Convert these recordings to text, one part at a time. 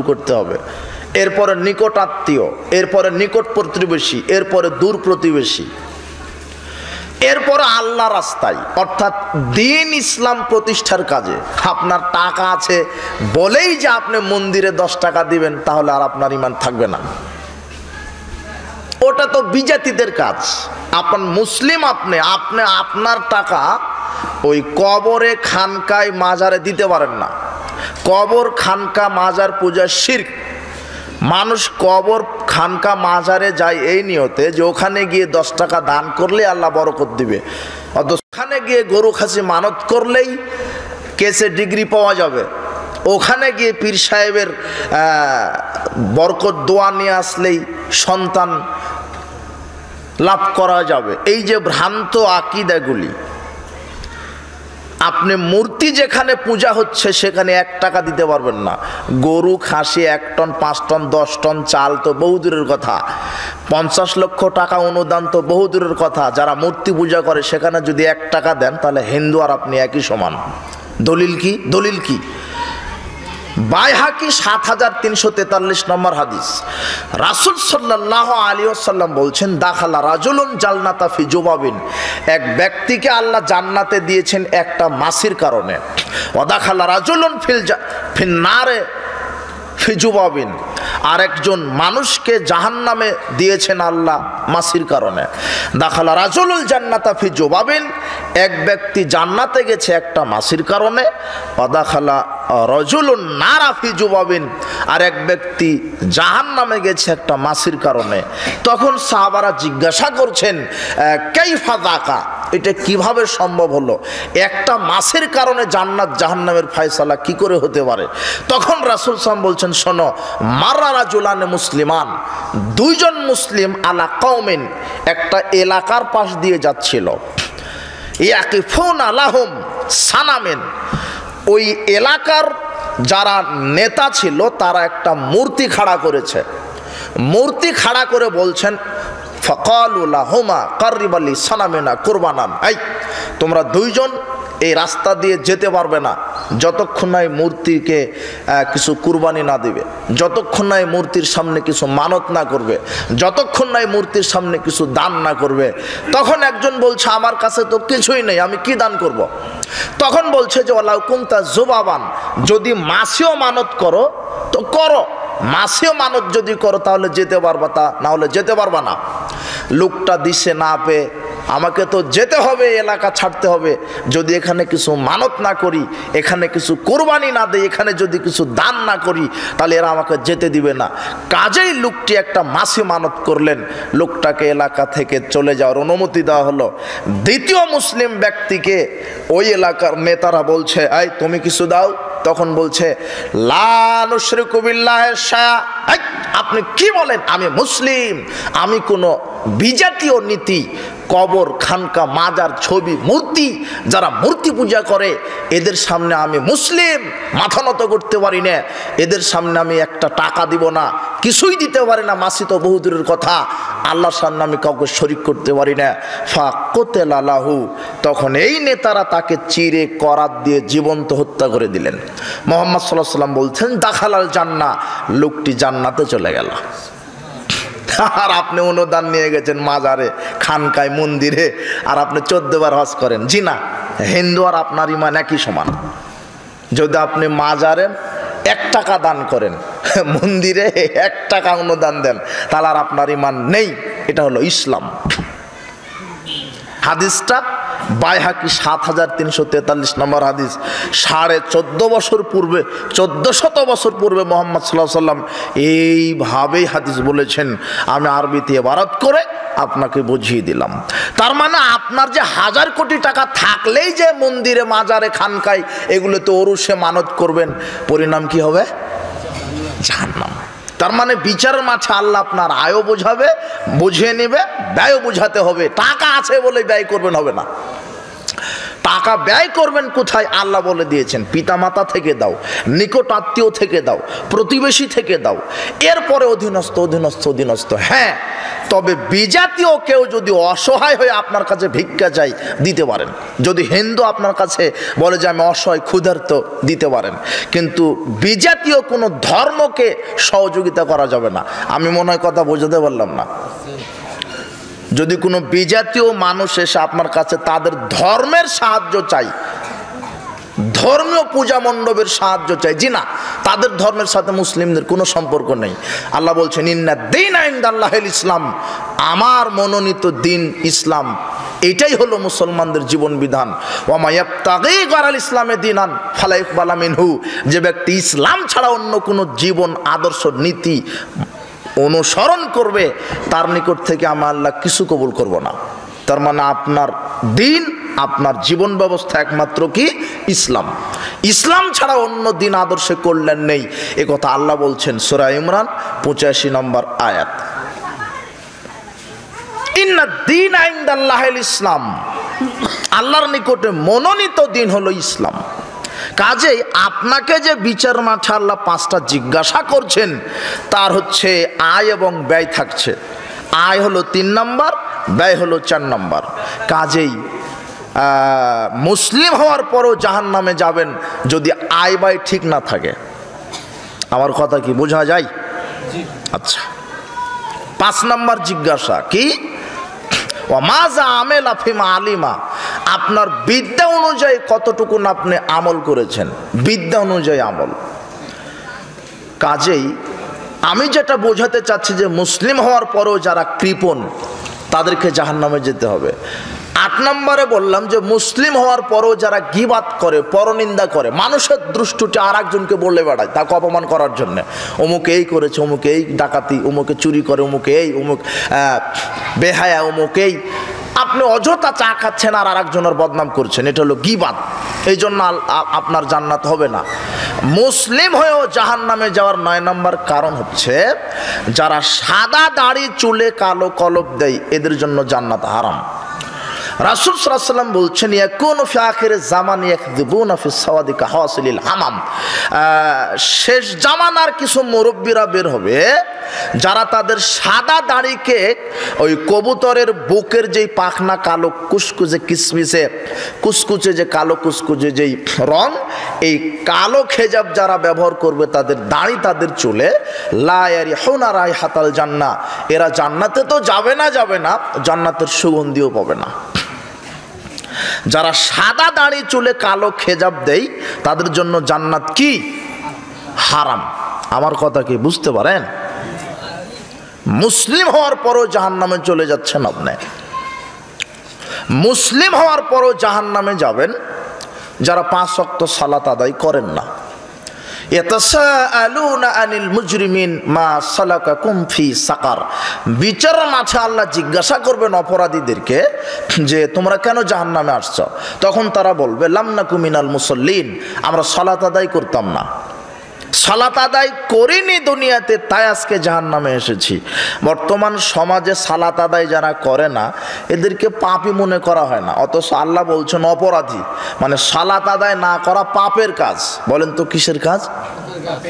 শুরু করতে হবে, এরপরে নিকট আত্মীয়, এরপরে নিকট প্রতিবেশী, এরপরে দূর প্রতিবেশী, এরপরে আল্লাহ রাস্তায় অর্থাৎ দ্বীন ইসলাম প্রতিষ্ঠার কাজে। আপনার টাকা আছে বলেই যে আপনি মন্দিরে 10 টাকা দিবেন, তাহলে আর আপনার ঈমান থাকবে না। ওটা তো বিজাতিদের কাজ। আপন মুসলিম আপনি আপনার টাকা ওই কবরে, খানকায়, মাজারে দিতে পারেন না। কবর, খানকা, মাজার পূজা শিরক। মানুষ কবর, খানকা, মাজারে যায় এই নিয়তে যে ওখানে গিয়ে 10 টাকা দান করলে আল্লাহ বরকত দিবে, অথচ ওখানে গিয়ে গরু খাসি মানত করলেই কেসে ডিগ্রি পাওয়া যাবে, ওখানে গিয়ে পীর সাহেবের বরকত দোয়া নিয়ে আসলেই সন্তান লাভ করা যাবে। এই যে ভ্রান্ত আকীদাগুলি, আপনি মূর্তি যেখানে পূজা হচ্ছে সেখানে 1 টাকা দিতে পারবেন না। গরু খাসি 1 টন, 5 টন, 10 টন চাল তো বহু দূরের কথা, 50 লক্ষ টাকা অনুদান তো বহু দূরের কথা। যারা মূর্তি পূজা করে সেখানে যদি 1 টাকা দেন, তাহলে হিন্দু আর আপনি একই সমান। দলিল কি? দলিল কি? বাইহাকি 7343 নম্বর হাদিস, রাসূল সাল্লাল্লাহু আলাইহি ওয়াসাল্লাম বলছেন, দাখালা রাজুলুন জান্নাতা ফি জুবাবিন, এক ব্যক্তিকে আল্লাহ জান্নাতে দিয়েছেন একটা মাছির কারণে। ওয়া দাখালা রাজুলুন ফিন নারে ফি জুবাবিন, আরেকজন মানুষকে জাহান্নামে দিয়েছেন আল্লাহ মাছির কারণে। দাখালা রাজুলুল জান্নাতা ফি জুবাবিন, এক ব্যক্তি জান্নাতে গেছে একটা মাছির কারণে। ওয়া দাখালা রাজুলুন নারা ফি জুবাবিন, আর এক ব্যক্তি জাহান্নামে গেছে একটা মাছির কারণে। তখন সাহাবারা জিজ্ঞাসা করছেন, কাইফা যাকা, এটা কিভাবে সম্ভব হলো? একটা মাছের কারণে জান্নাত জাহান্নামের ফয়সালা কি করে হতে পারে? তখন রাসূল সাল্লাল্লাহু বলছেন, শোনো, মাররা রাজুলানে মুসলিমান, 2 জন মুসলিম আলা কওমিন, একটা এলাকার পাশ দিয়ে যাচ্ছিল। ইয়াকিফুনা লাহুম সানামিন, ওই এলাকার যারা নেতা ছিল তারা একটা মূর্তি খাড়া করেছে। মূর্তি খাড়া করে বলছেন, ফাকালু লাহুমা কাররিবা লি সানামিনা কুরবানান, এই তোমরা 2 জন এই রাস্তা দিয়ে যেতে পারবে না যতক্ষণ না এই মূর্তিকে কিছু কুরবানি না দিবে, যতক্ষণ না এই মূর্তির সামনে কিছু মানত না করবে, যতক্ষণ না এই মূর্তির সামনে কিছু দান না করবে। তখন একজন বলছে, আমার কাছে তো কিছুই নেই, আমি কি দান করব? তখন বলছে যে, ওয়ালাউ কুনতা জুবাবান, যদি মাছিও মানত করো তো করো, মাছিও মানত যদি করো তাহলে যেতে পারবা, তা না হলে যেতে পারবা না। লোকটা দিশে না পেয়ে, আমাকে তো যেতে হবে, এলাকা ছাড়তে হবে, যদি এখানে কিছু মানত না করি, এখানে কিছু কোরবানি না দেই, এখানে যদি কিছু দান না করি, তাহলে এরা আমাকে যেতে দিবে না। কাজেই লোকটি একটা মাছি মানত করলেন, লোকটাকে এলাকা থেকে চলে যাওয়ার অনুমতি দেওয়া হলো। দ্বিতীয় মুসলিম ব্যক্তিকে ওই এলাকার নেতারা বলছে, এই তুমি কিছু দাও। তখন বলছে, লা নুশরিকু বিল্লাহি শাইআ, আপনি কি বলেন? আমি মুসলিম, আমি কোনো বিজাতীয় নীতি, কবর, খানকা, মাজার, ছবি, মূর্তি, যারা মূর্তি পূজা করে এদের সামনে আমি মুসলিম মাথা নত করতে পারি না, এদের সামনে আমি 1 টাকা দিব না, কিছুই দিতে পারি না, মাসি তো বহু দূরের কথা, আল্লাহর সামনে আমি কাউকে শরীক করতে পারি না। ফাকুতিলা লাহু, তখন এই নেতারা তাকে চিরে করাত দিয়ে জীবন্ত হত্যা করে দিলেন। মুহাম্মদ সাল্লাল্লাহু আলাইহি ওয়াসাল্লাম বলছেন, দাখালাল জান্নাহ, লোকটি জান্নাতে চলে গেল। আর আপনি অনুদান নিয়ে গেছেন মাজারে, খানকায়, মন্দিরে, আর আপনি 14 বার হজ করেন। জি না, হিন্দু আর আপনার ঈমান একই সমান। যদি আপনি মাজারে 1 টাকা দান করেন, মন্দিরে 1 টাকা অনুদান দেন, তাহলে আর আপনার ঈমান নেই। এটা হলো ইসলাম। হাদিসটা বাইহাকি 7343 নম্বর হাদিস। 1450 বছর পূর্বে, 1400 বছর পূর্বে মুহাম্মদ সাল্লাল্লাহু আলাইহি ওয়াসাল্লাম এইভাবেই হাদিস বলেছেন। আমি আরবিতে ইবারত করে আপনাকে বুঝিয়ে দিলাম। তার মানে আপনার যে 1000 কোটি টাকা থাকলেই যে মন্দিরে, মাজারে, খানকায় এগুলো তো ওরসে মানত করবেন, পরিণাম কি হবে? জাহান্নাম। তার মানে বিচারের মাঠে আল্লাহ আপনার আয়ও বোঝাবে, বুঝিয়ে নেবে, ব্যয়ও বুঝাতে হবে। টাকা আছে বলে ব্যয় করবেন হবে না। টাকা ব্যয় করবেন কোথায়? আল্লাহ বলে দিয়েছেন, পিতামাতা থেকে দাও, নিকট আত্মীয় থেকে দাও, প্রতিবেশী থেকে দাও, এরপরে অধীনস্থ অধীনস্থ অধীনস্থ। হ্যাঁ, তবে বিজাতীয় কেউ যদি অসহায় হয়ে আপনার কাছে ভিক্ষা চাই, দিতে পারেন। যদি হিন্দু আপনার কাছে বলে যে আমি অসহায় ক্ষুধার্ত, দিতে পারেন। কিন্তু বিজাতীয় কোনো ধর্মকে সহযোগিতা করা যাবে না। আমি মনে হয় কথা বোঝাতে পারলাম না। যদি কোনো বিজাতীয় মানুষ এসে আপনার কাছে তাদের ধর্মের সাহায্য চাই, ধর্মীয় পূজা মণ্ডপের সাহায্য চাই, জি না, তাদের ধর্মের সাথে মুসলিমদের কোনো সম্পর্ক নেই। আল্লাহ বলছেন ইন্না দীনা ইনদাল্লাহিল ইসলাম, আমার মনোনীত দিন ইসলাম, এটাই হলো মুসলমানদের জীবন বিধান। ওয়া মা ইয়াবতাগি গায়রাল ইসলামে দীনান ফালা ইকবালা মিনহু, যে ব্যক্তি ইসলাম ছাড়া অন্য কোনো জীবন আদর্শ নীতি অনুসরণ করবে, তার নিকট থেকে আমি আল্লাহ কিছু কবুল করব না। তার মানে আপনার দিন, আপনার জীবন ব্যবস্থা একমাত্র কি? ইসলাম। ইসলাম ছাড়া অন্য দিন আদর্শে কল্যাণ নেই, এ কথা আল্লাহ বলছেন সূরা ইমরান 85 নম্বর আয়াত। ইন্না দীনা ইনদাল্লাহিল ইসলাম, আল্লাহর নিকটে মনোনীত দিন হলো ইসলাম। কাজেই আপনাকে যে বিচার মাঠে আল্লাহ 5টা জিজ্ঞাসা করছেন, তার হচ্ছে আয় এবং ব্যয় থাকছে। আয় হলো 3 নম্বর, ব্যয় হলো 4 নম্বর। কাজেই মুসলিম হওয়ার পরও জাহান্নামে যাবেন যদি আয় ব্যয় ঠিক না থাকে। আমার কথা কি বোঝা যায়? আচ্ছা, 5 নম্বর জিজ্ঞাসা কি? ওয়ামাযা আমেলা ফিমা আলিমা, আপনার বিদ্যা অনুযায়ী কতটুকু আপনি আমল করেছেন, বিদ্যা অনুযায়ী আমল। কাজেই আমি যেটা বোঝাতে চাচ্ছি যে মুসলিম হওয়ার পরেও যারা কৃপণ, তাদেরকে জাহান্নামে যেতে হবে। 8 নম্বরে বললাম যে মুসলিম হওয়ার পরও যারা গীবাত করে, পরনিন্দা করে, মানুষের দৃষ্টিতে আর একজনকে বলে বেড়ায় তাকে অপমান করার জন্য, অমুকে এই করেছে, অমুকে এই ডাকাতি, অমুকে চুরি করে, অমুকে এই, অমুক বেহায়া, অমুকেই। আপনি অযথা চা খাচ্ছেন আর আরেকজনের বদনাম করছেন, এটা হলো গীবাত। এই জন্য আপনার জান্নাত হবে না। মুসলিম হয়েও জাহান্নামে যাওয়ার 9 নম্বর কারণ হচ্ছে যারা সাদা দাড়ি চুলে কালো কলপ দেয়, এদের জন্য জান্নাত হারাম। রাসূল সাল্লাল্লাহু আলাইহি ওয়াসাল্লাম বলছেন ইয়াকুনু ফি আখির জামান ইয়াকযিবুনা ফি সাওয়াদি কাহাসিলিল হামাম, শেষ জামানার কিছু মুরব্বীরা বের হবে যারা তাদের সাদা দাড়িকে ওই কবুতরের বুকের যেই পাখনা কালো কুচকুচে কিসমিসে কুচকুচে যে কালো কুচকুচে যেই রং, এই কালো খেজাব যারা ব্যবহার করবে তাদের দাড়ি তাদের চুলে, লা ইয়ারিহুনা রাইহাতাল জান্নাহ, এরা জান্নাতে তো যাবে না, জান্নাতের সুগন্ধিও পাবে না। যারা সাদা দাড়ি চুলে কালো খেজাব দেয় তাদের জন্য জান্নাত কি? হারাম। আমার কথা কি বুঝতে পারেন? মুসলিম হওয়ার পরও জাহান্নামে চলে যাচ্ছেন আপনি। মুসলিম হওয়ার পরও জাহান্নামে যাবেন যারা 5 ওয়াক্ত সালাত আদায় করেন না। ইয়াতাসাআলুনা আনিল মুজরিমিন মা সালাকাকুম ফি সাকার, বিচার মাঠে আল্লাহ জিজ্ঞাসা করবেন অপরাধীদেরকে যে তোমরা কেন জাহান্নামে আসছো? তখন তারা বলবে লাম নাকু মিনাল মুসাল্লিন, আমরা সালাত আদায় করতাম না, সালাত আদায় করিনি দুনিয়াতে, তাই আজকে জাহান্নামে এসেছি। বর্তমান সমাজে সালাত আদায় যারা করে না এদেরকে পাপী মনে করা হয় না, অথচ আল্লাহ বলছেন অপরাধী। মানে সালাত আদায় না করা পাপের কাজ। বলেন তো কিসের কাজ?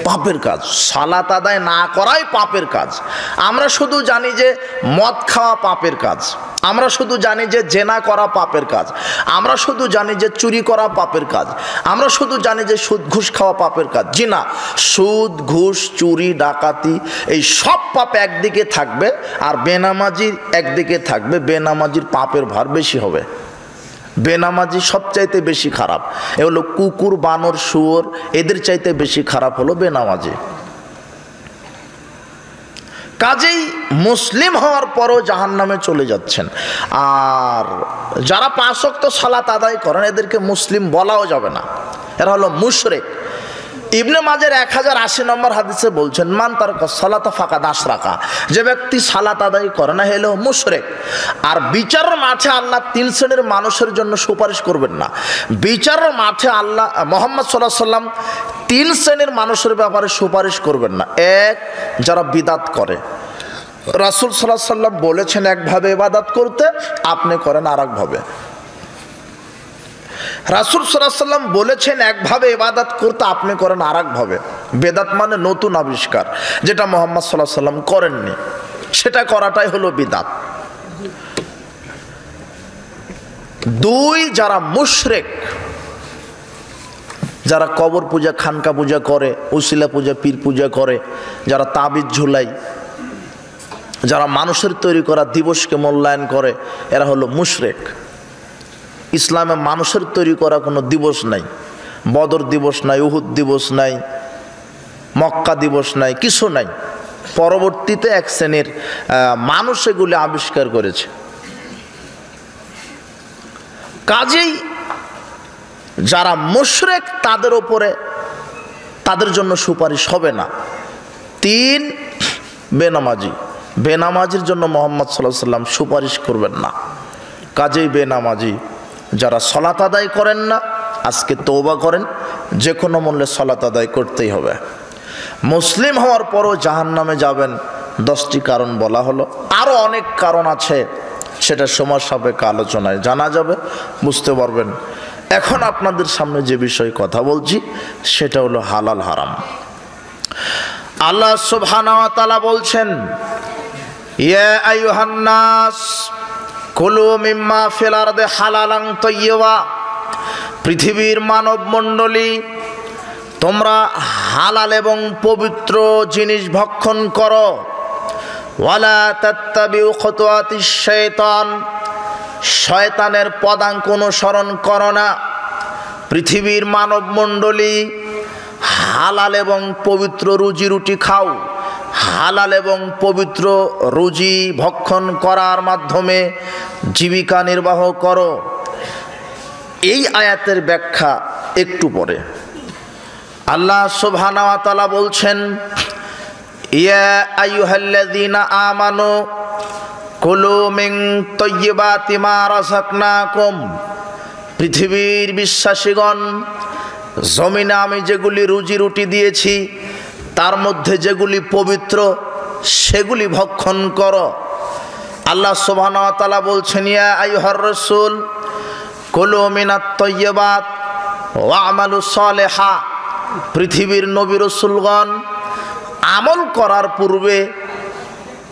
পাপের কাজ। সালাত আদায় না করাই পাপের কাজ। আমরা শুধু জানি যে মদ খাওয়া পাপের কাজ, আমরা শুধু জানি যে জেনা করা পাপের কাজ, আমরা শুধু জানি যে চুরি করা পাপের কাজ, আমরা শুধু জানি যে সুদ ঘুষ খাওয়া পাপের কাজ। জি না, সুদ ঘুষ চুরি ডাকাতি এই সব পাপ একদিকে থাকবে আর বেনামাজির একদিকে থাকবে। বেনামাজির পাপের ভার বেশি হবে। বেনামাজি সবচাইতে বেশি খারাপ। এ হলো কুকুর বানর শুয়োর, এদের চাইতে বেশি খারাপ হলো বেনামাজি। কাজেই মুসলিম হওয়ার পরও জাহান্নামে চলে যাচ্ছেন। আর যারা 5 ওয়াক্ত সালাত আদায় করেন এদেরকে মুসলিম বলাও যাবে না, এরা হলো মুশরিক। ইবনে মাজার 1080 নম্বর হাদিসে বলছেন মান তারাকা সালাতা ফাকাদ আশরাকা, যে ব্যক্তি সালাত আদায় করে না হলো মুশরিক। আর বিচারের মাঠে আল্লাহ 3 শ্রেণীর মানুষের জন্য সুপারিশ করবেন না। বিচারের মাঠে আল্লাহ মুহাম্মদ সাল্লাল্লাহু আলাইহি ওয়াসাল্লাম 3 শ্রেণীর মানুষের ব্যাপারে সুপারিশ করবেন না। এক, যারা বিদাত করে। রাসূল সাল্লাল্লাহু আলাইহি ওয়াসাল্লাম বলেছেন একভাবে ইবাদত করতে, আপনি করেন আরেকভাবে। রাসূল সাল্লাল্লাহু আলাইহি ওয়াসাল্লাম বলেছেন একভাবে ইবাদত করতে, আপনি করেন আর একভাবে। বেদাত মানে নতুন আবিষ্কার, যেটা মুহাম্মদ সাল্লাল্লাহু আলাইহি ওয়াসাল্লাম করেননি, সেটা করাটাই হলো বিদআত। দুই, যারা মুশরিক, যারা কবর পূজা, খানকা পূজা করে, উসিলা পূজা, পীর পূজা করে, যারা তাবিজ ঝুলাই, যারা মানুষের তৈরি করা দিবসকে মূল্যায়ন করে, এরা হলো মুশরিক। ইসলামে মানুষের তৈরি করা কোনো দিবস নাই, বদর দিবস নাই, উহুদ দিবস নাই, মক্কা দিবস নাই, কিছু নাই। পরবর্তীতে এক শ্রেণীর মানুষ এগুলি আবিষ্কার করেছে। কাজেই যারা মুশরিক তাদের ওপরে, তাদের জন্য সুপারিশ হবে না। তিন, বেনামাজি, বেনামাজির জন্য মুহাম্মদ সাল্লাল্লাহু আলাইহি ওয়াসাল্লাম সুপারিশ করবেন না। কাজেই বেনামাজি যারা সালাত আদায় করেন না, আজকে তওবা করেন, যে কোনো মূল্যে সালাত আদায় করতেই হবে। মুসলিম হওয়ার পরও জাহান্নামে যাবেন, 10টি কারণ বলা হলো। আরও অনেক কারণ আছে, সেটা সময় সাপেক্ষে আলোচনায় জানা যাবে, বুঝতে পারবেন। এখন আপনাদের সামনে যে বিষয়ে কথা বলছি সেটা হলো হালাল হারাম। আল্লাহ সুবহানাহু ওয়া তাআলা বলছেন, ইয়া আইয়ুহান নাস কুলু মিম্মা ফিল আরদি হালালান তাইয়্যিবা, পৃথিবীর মানব মণ্ডলী, তোমরা হালাল এবং পবিত্র জিনিস ভক্ষণ করো। ওয়ালা তাত্তাবিউ খুতুওয়াতিশ শাইতান, শয়তানের পদাঙ্ক অনুসরণ করো না। পৃথিবীর মানব মণ্ডলী, হালাল এবং পবিত্র রুজি রুটি খাও, হালাল এবং পবিত্র রুজি ভক্ষণ করার মাধ্যমে জীবিকা নির্বাহ করো। এই আয়াতের ব্যাখ্যা একটু পরে। আল্লাহ সুবহানাহু ওয়া তাআলা বলছেন, ইয়া আইয়ুহাল্লাযীনা আমানু কুলু মিন তাইয়্যিবাতি মা রাযাকনাকুম, পৃথিবীর বিশ্বাসীগণ, জমিনে আমি যেগুলি রুজি রুটি দিয়েছি তার মধ্যে যেগুলি পবিত্র সেগুলি ভক্ষণ করো। আল্লাহ সুবহানাহু ওয়া তাআলা বলছেন, ইয়া আইয়ুহার রাসূল কুলু মিনাত তাইয়্যিবাত ওয়া আমালু সালিহা, পৃথিবীর নবী রাসূলগণ আমল করার পূর্বে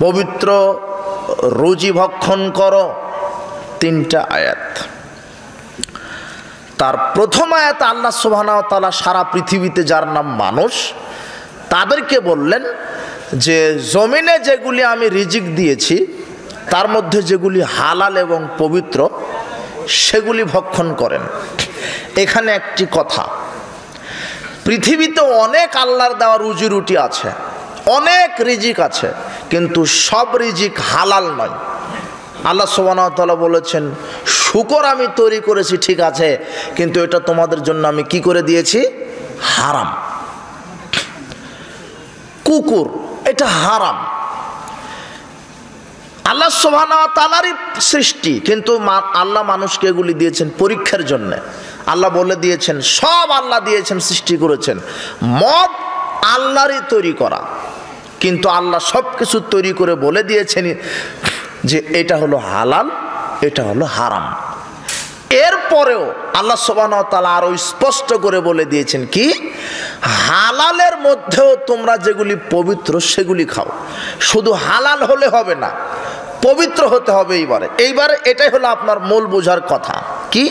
পবিত্র রুজি ভক্ষণ করো। 3টা আয়াত। তার প্রথম আয়াত আল্লাহ সুবহানাহু ওয়া তাআলা সারা পৃথিবীতে যার নাম মানুষ, তাদেরকে বললেন যে জমিনে যেগুলি আমি রিজিক দিয়েছি তার মধ্যে যেগুলি হালাল এবং পবিত্র সেগুলি ভক্ষণ করেন। এখানে একটি কথা, পৃথিবীতে অনেক আল্লাহর দেওয়া রুজি রুটি আছে, অনেক রিজিক আছে, কিন্তু সব রিজিক হালাল নয়। আল্লাহ সুবহানাহু ওয়া তাআলা বলেছেন, শুকর আমি তৈরি করেছি ঠিক আছে, কিন্তু এটা তোমাদের জন্য আমি কি করে দিয়েছি? হারাম। কুকুর, এটা হারাম। আল্লাহ সুবহানাহু ওয়া তাআলারই সৃষ্টি, কিন্তু আল্লাহ মানুষকে এগুলি দিয়েছেন পরীক্ষার জন্য। আল্লাহ বলে দিয়েছেন, সব আল্লাহ দিয়েছেন, সৃষ্টি করেছেন। মদ আল্লাহরই তৈরি করা, কিন্তু আল্লাহ সব কিছু তৈরি করে বলে দিয়েছেন যে এটা হলো হালাল, এটা হলো হারাম। এরপরেও আল্লাহ সুবহানাহু ওয়া তাআলা আরো স্পষ্ট করে বলে দিয়েছেন কি, হালালের মধ্যেও তোমরা যেগুলি পবিত্র সেগুলি খাও। শুধু হালাল হলে হবে না, পবিত্র হতে হবে। এইবারে এটাই হলো আপনার মূল বোঝার কথা। কি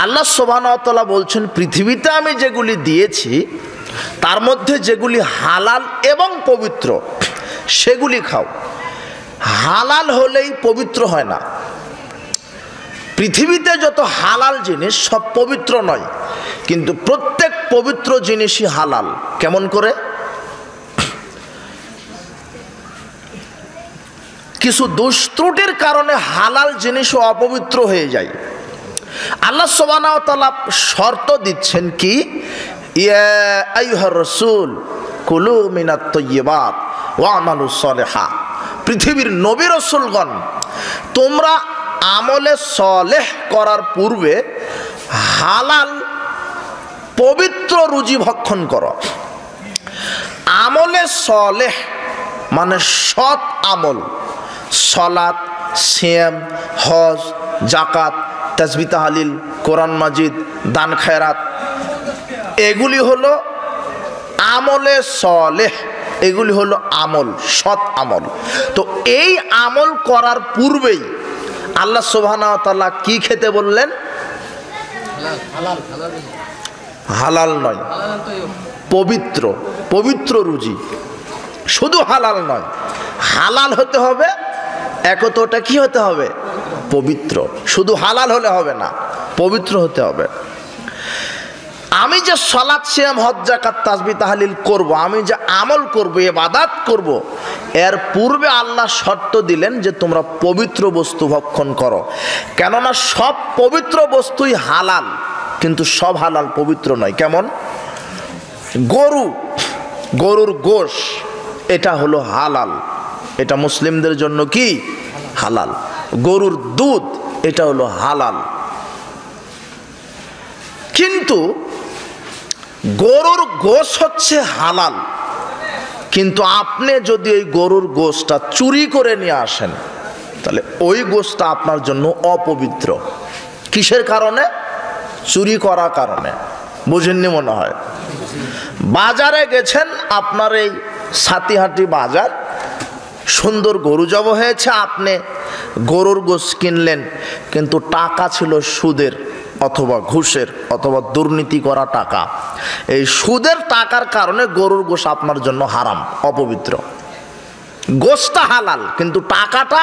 আল্লাহ সুবহানাহু ওয়া তাআলা বলছেন, পৃথিবীতে আমি যেগুলি দিয়েছি তার মধ্যে যেগুলি হালাল এবং পবিত্র সেগুলি খাও। হালাল হলেই পবিত্র হয় না। পৃথিবীতে যত হালাল জিনিস সব পবিত্র নয়, কিন্তু প্রত্যেক পবিত্র জিনিসই হালাল। কেমন করে? কিছু দুষ্ত্রুটির কারণে হালাল জিনিসও অপবিত্র হয়ে যায়। আল্লাহ সুবহানাহু ওয়া তাআলা শর্ত দিচ্ছেন কি, ইয়া আইয়ুহার রাসূল কুলু মিনাত তাইয়্যিবাত ওয়া আমালু সালিহা, পৃথিবীর নবী রাসূলগণ তোমরা আমলে সালেহ করার পূর্বে হালাল পবিত্র রুজি ভক্ষণ করো। আমলে সালেহ মানে সৎ আমল, সালাত, সিয়াম, হজ, যাকাত, তাসবিহ তাহলিল, কোরআন মাজিদ, দান খায়রাত, এগুলি হলো আমলে সলেহ, এগুলি হলো আমল, সৎ আমল। তো এই আমল করার পূর্বেই আল্লাহ সুবহানাহু ওয়া তাআলা কি খেতে বললেন? হালাল নয়, পবিত্র, পবিত্র রুজি। শুধু হালাল নয়, হালাল হতে হবে, এক তো ওটা কি হতে হবে? পবিত্র। শুধু হালাল হলে হবে না, পবিত্র হতে হবে। আমি যে সালাত, সিয়াম, হজ, যাকাত, তাসবিহ তাহলিল করব, আমি যে আমল করব, ইবাদত করব, এর পূর্বে আল্লাহ শর্ত দিলেন যে তোমরা পবিত্র বস্তু ভক্ষণ করো। কেননা সব পবিত্র বস্তুই হালাল, কিন্তু সব হালাল পবিত্র নয়। কেমন? গরুর গোশ, এটা হলো হালাল, এটা মুসলিমদের জন্য কি হালাল। গরুর দুধ, এটা হলো হালাল। কিন্তু গরুর গোশ হচ্ছে হালাল, কিন্তু আপনি যদি ওই গরুর গোশটা চুরি করে নিয়ে আসেন, তাহলে ওই গোশটা আপনার জন্য অপবিত্র। কিসের কারণে? চুরি করার কারণে। বুঝেননি মনে হয়। বাজারে গেছেন, আপনার এই সাতিহাটি বাজার, সুন্দর গরু জব হয়েছে, আপনি গরুর গোশ কিনলেন, কিন্তু টাকা ছিল সুদের অথবা ঘুষের অথবা দুর্নীতি করা টাকা। এই সুদের টাকার কারণে গরুর গোশ আপনার জন্য হারাম, অপবিত্র। গোশটা হালাল, কিন্তু টাকাটা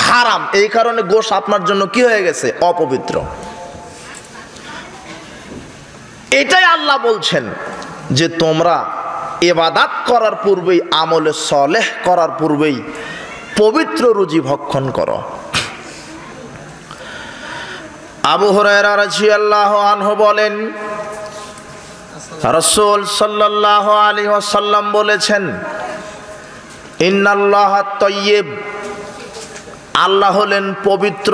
হারাম, এই কারণে গোশ আপনার জন্য কি হয়ে গেছে? অপবিত্র। এটাই আল্লাহ বলছেন যে তোমরা ইবাদত করার পূর্বেই, আমলে সলেহ করার পূর্বেই পবিত্র রুজি ভক্ষণ করো। আবু হুরায়রা রাদিয়াল্লাহু আনহু বলেন, রাসূল সাল্লাল্লাহু আলাইহি ওয়াসাল্লাম বলেছেন, ইন্নাল্লাহা তাইয়্যিব, আল্লাহ হলেন পবিত্র,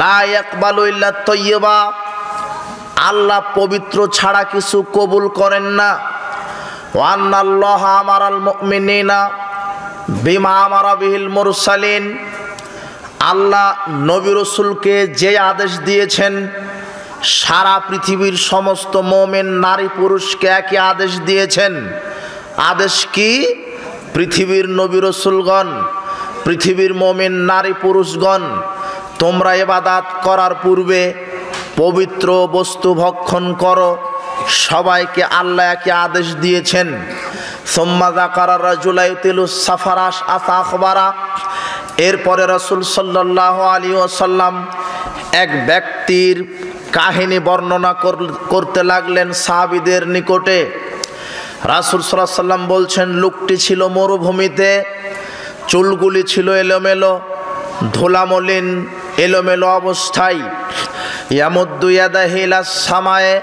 লা ইয়াকবালু ইল্লা তাইয়্যিবা, আল্লাহ পবিত্র ছাড়া কিছু কবুল করেন না। ওয়া আন্নাল্লাহা আমারাল মুমিনিনা বিমা আমারা বিহিল মুরসালিন, আল্লাহ নবী রাসূলকে যে আদেশ দিয়েছেন, সারা পৃথিবীর সমস্ত মুমিন নারী পুরুষকে একই আদেশ দিয়েছেন। আদেশ কি? পৃথিবীর নবী রাসূলগণ, পৃথিবীর মুমিন নারী পুরুষগণ, তোমরা ইবাদত করার পূর্বে পবিত্র বস্তু ভক্ষণ করো। সবাইকে আল্লাহ একই আদেশ দিয়েছেন। সুম্মা যাকারা রাজুলা ইউতিলুস সাফারাস আখবারা, এরপরে রাসূল সাল্লাল্লাহু আলাইহি ওয়াসাল্লাম এক ব্যক্তির কাহিনী বর্ণনা করতে লাগলেন সাহাবীদের নিকটে। রাসূল সাল্লাল্লাহু আলাইহি ওয়াসাল্লাম বলছেন, লোকটি ছিল মরুভূমিতে, চুলগুলি ছিল এলোমেলো, ধুলামলিন, এলোমেলো অবস্থায়। ইয়ামুদ্দু ইয়াদাহি ইলাস সামায়ে,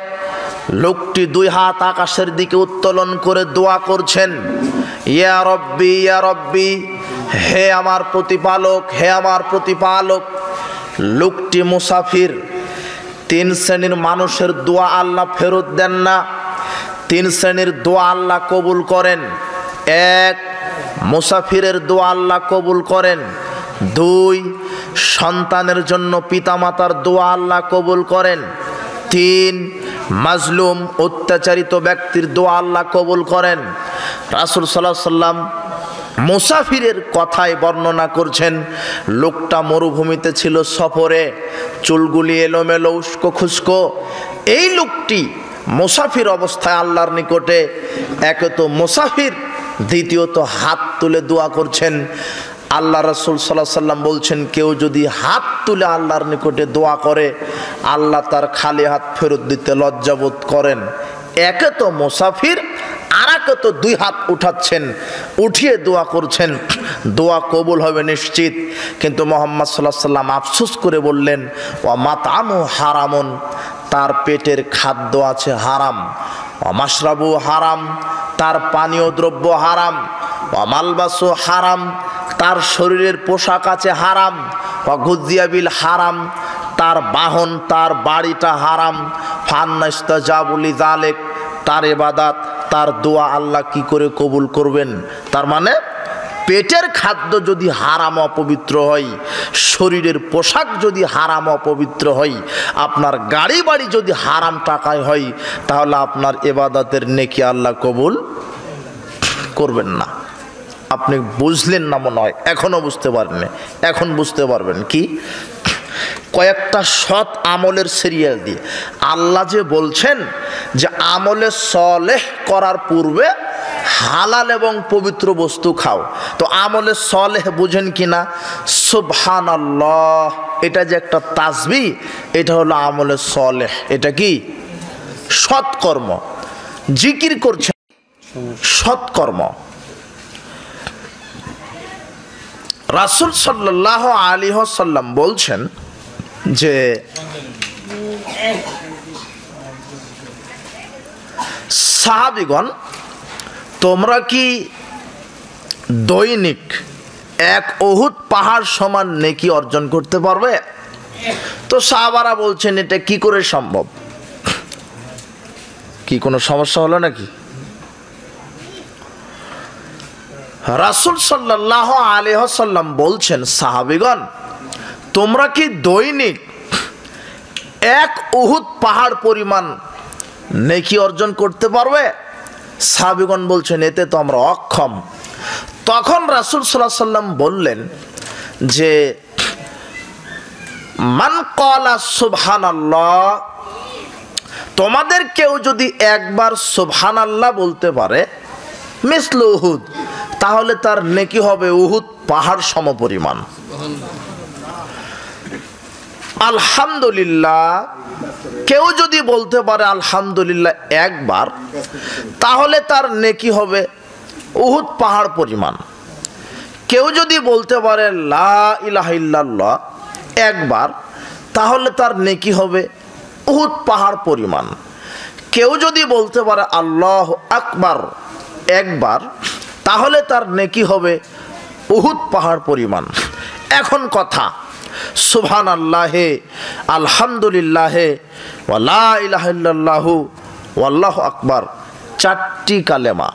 লোকটি দুই হাত আকাশের দিকে উত্তোলন করে দোয়া করছেন, ইয়া রব্বি ইয়া রব্বি, হে আমার প্রতিপালক, হে আমার প্রতিপালক। লোকটি মুসাফির। তিন শ্রেণীর মানুষের দোয়া আল্লাহ ফেরত দেন না, তিন শ্রেণীর দোয়া আল্লাহ কবুল করেন। এক, মুসাফিরের দোয়া আল্লাহ কবুল করেন। দুই, সন্তানের জন্য পিতামাতার দোয়া আল্লাহ কবুল করেন। তিন, মাজলুম অত্যাচারিত ব্যক্তির দোয়া আল্লাহ কবুল করেন। রাসূল সাল্লাল্লাহু আলাইহি ওয়াসাল্লাম মুসাফিরের কথাই বর্ণনা করছেন। লোকটা মরুভূমিতে ছিল সফরে, চুলগুলি এলোমেলো, উস্কো খুস্কো। এই লোকটি মুসাফির অবস্থায় আল্লাহর নিকটে একে তো মুসাফির, দ্বিতীয়ত হাত তুলে দোয়া করছেন। আল্লাহ রাসূল সাল্লাল্লাহু আলাইহি ওয়াসাল্লাম বলছেন, কেউ যদি হাত তুলে আল্লাহর নিকটে দোয়া করে, আল্লাহ তার খালি হাত ফেরত দিতে লজ্জাবোধ করেন। একে তো মুসাফির, আর একে তো দুই হাত উঠাচ্ছেন, উঠিয়ে দোয়া করছেন, দোয়া কবুল হবে নিশ্চিত। কিন্তু মুহাম্মদ সাল্লাল্লাহু আলাইহি ওয়াসাল্লাম আফসোস করে বললেন, ওয়া মাতআমু হারামুন, তার পেটের খাদ্য আছে হারাম। ওয়া মাশরাবু হারাম, তার পানীয় দ্রব্য হারাম। ওয়া মালবাসু হারাম, তার শরীরের পোশাক আছে হারাম। ওয়া গুযিয়া বিল হারাম, তার বাহন, তার বাড়িটা হারাম। ফান্নাস্তাজাবু লিযালিক, তার ইবাদত, তার দোয়া আল্লাহ কি করে কবুল করবেন? তার মানে পেটের খাদ্য যদি হারাম অপবিত্র হয়, শরীরের পোশাক যদি হারাম অপবিত্র হয়, আপনার গাড়ি বাড়ি যদি হারাম টাকায় হয়, তাহলে আপনার ইবাদতের নেকি আল্লাহ কবুল করবেন না। আপনি বুঝলেন না মনে হয়, এখনো বুঝতে পারেন, এখন বুঝতে পারবেন। কি কয়েকটা সৎ আমলের সিরিয়াল দিয়ে আল্লাহ যে বলছেন যে আমলে সলেহ করার পূর্বে হালাল এবং পবিত্র বস্তু খাও। তো আমলে সলেহ বুঝেন কিনা? সুবহানাল্লাহ, এটা যে একটা তাসবিহ, এটা হলো আমলে সলেহ। এটা কি? সৎকর্ম। জিকির করছেন, সৎকর্ম। রাসূল সাল্লাল্লাহু আলাইহি ওয়াসাল্লাম বলছেন যে সাহাবীগণ, তোমরা কি দৈনিক এক উহুদ পাহাড় সমান নেকি অর্জন করতে পারবে? তো সাহাবারা বলছেন, এটা কি করে সম্ভব? কি কোনো সমস্যা হলো নাকি? রাসূল সাল্লাল্লাহু আলাইহি ওয়াসাল্লাম বলছেন, সাহাবীগণ, তোমরা কি দৈনিক এক উহুদ পাহাড় পরিমাণ নেকি অর্জন করতে পারবে? সাহাবীগণ বলছেন, এতে তো আমরা অক্ষম। তখন রাসূল সাল্লাল্লাহু আলাইহি ওয়াসাল্লাম বললেন যে মান ক্বালা সুবহানাল্লাহ, তোমাদের কেউ যদি একবার সুবহানাল্লাহ বলতে পারে মিসলু উহুদ, তাহলে তার নেকি হবে উহুদ পাহাড় সমপরিমাণ। আলহামদুলিল্লাহ, কেউ যদি বলতে পারে আলহামদুলিল্লাহ একবার, তাহলে তার নেকি হবে উহুদ পাহাড় পরিমাণ। কেউ যদি বলতে পারে লা ইলাহা ইল্লাল্লাহ একবার, তাহলে তার নেকি হবে উহুদ পাহাড় পরিমাণ। কেউ যদি বলতে পারে আল্লাহু আকবার একবার, তাহলে তার নেকি হবে উহুদ পাহাড় পরিমাণ। এখন কথা, সুবহানাল্লাহে, আলহামদুলিল্লাহে, ওয়া লা ইলাহা ইল্লাল্লাহু, ওয়াল্লাহু আকবার, চারটি কালেমা।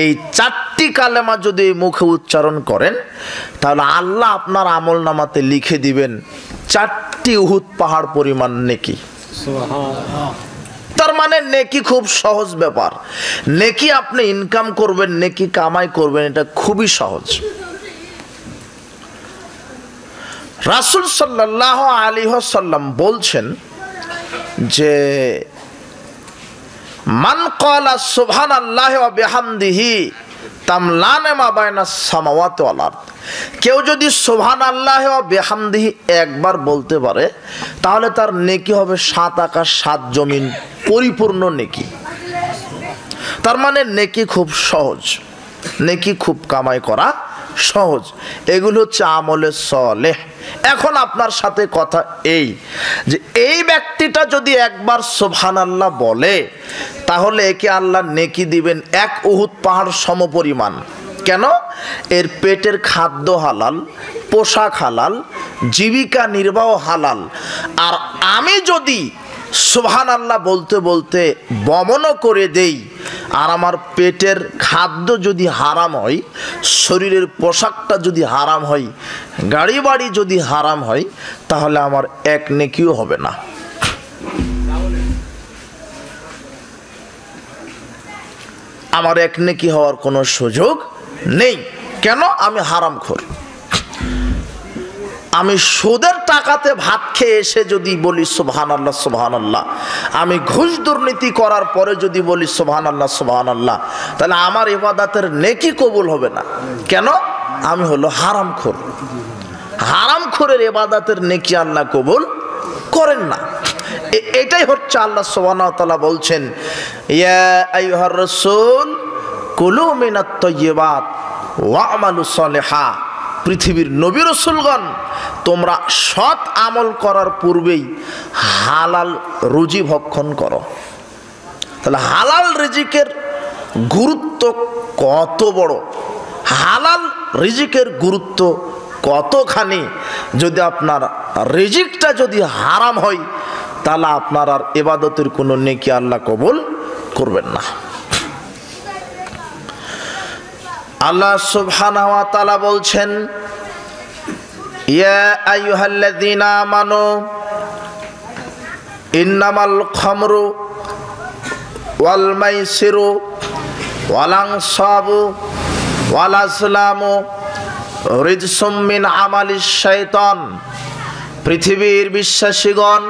এই চারটি কালেমা যদি মুখে উচ্চারণ করেন, তাহলে আল্লাহ আপনার আমল নামাতে লিখে দিবেন 4টি উহুদ পাহাড় পরিমাণ নেকি। তার মানে নেকি খুব সহজ ব্যাপার। নেকি আপনি ইনকাম করবেন, নেকি কামাই করবেন, এটা খুবই সহজ। রাসূল সাল্লাল্লাহু আলাইহি ওয়াসাল্লাম বলছেন যে মান ক্বালা সুবহানাল্লাহি ওয়া বিহামদিহি তামলানা মা বাইনাস সামাওয়াতি ওয়াল আরদ, কেউ যদি সুবহানাল্লাহি ওয়া বিহামদিহি একবার বলতে পারে, তাহলে তার নেকি হবে 7 আকাশ 7 জমিন পরিপূর্ণ নেকি। তার মানে নেকি খুব সহজ, নেকি খুব কামাই করা সহজ। এগুলো হচ্ছে আমলে সলেহ। এখন আপনার সাথে কথা এই যে এই ব্যক্তিটা যদি একবার সুবহানাল্লাহ বলে, তাহলে একে আল্লাহ নেকি দিবেন 1 উহুদ পাহাড় সমপরিমাণ। কেন? এর পেটের খাদ্য হালাল, পোশাক হালাল, জীবিকা নির্বাহ হালাল। আর আমি যদি সুবহানাল্লাহ বলতে বলতে বমনও করে দেই, আর আমার পেটের খাদ্য যদি হারাম হয়, শরীরের পোশাকটা যদি হারাম হয়, গাড়ি বাড়ি যদি হারাম হয়, তাহলে আমার এক নেকিও হবে না। আমার এক নেকি হওয়ার কোনো সুযোগ নেই। কেন? আমি হারামখোর। আমি সুদের টাকাতে ভাত খেয়ে এসে যদি বলি সুবহানাল্লাহ সুবহানাল্লাহ, আমি ঘুষ দুর্নীতি করার পরে যদি বলি সুবহানাল্লাহ সুবহানাল্লাহ, তাহলে আমার ইবাদতের নেকি কবুল হবে না। কেন? আমি হলো হারামখোর। হারামখোরের ইবাদতের নেকি আল্লাহ কবুল করেন না। এটাই হচ্ছে আল্লাহ সুবহানাহু ওয়া তাআলা বলছেন, ইয়া আইয়ুহার রাসূল কুলু মিনাত তাইয়্যিবাত ওয়া'মালু সলিহা। পৃথিবীর নবী রাসূলগণ, তোমরা সৎ আমল করার পূর্বেই হালাল রুজি ভক্ষণ করো। তাহলে হালাল রিজিকের গুরুত্ব কত বড়, হালাল রিজিকের গুরুত্ব কতখানি। যদি আপনার রিজিকটা যদি হারাম হয়, তাহলে আপনার আর ইবাদতের কোনো নেকি আল্লাহ কবুল করবেন না। আল্লাহ সুবহানাহু ওয়া তাআলা বলছেন, ইয়া আইয়ুহাল্লাযীনা আমানু ইন্নামাল খামরু ওয়াল মাইসিরু ওয়াল আনসাবু ওয়াল আজলামু রিজসুম মিন আমালিশ শাইতান। পৃথিবীর বিশ্বাসীগণ,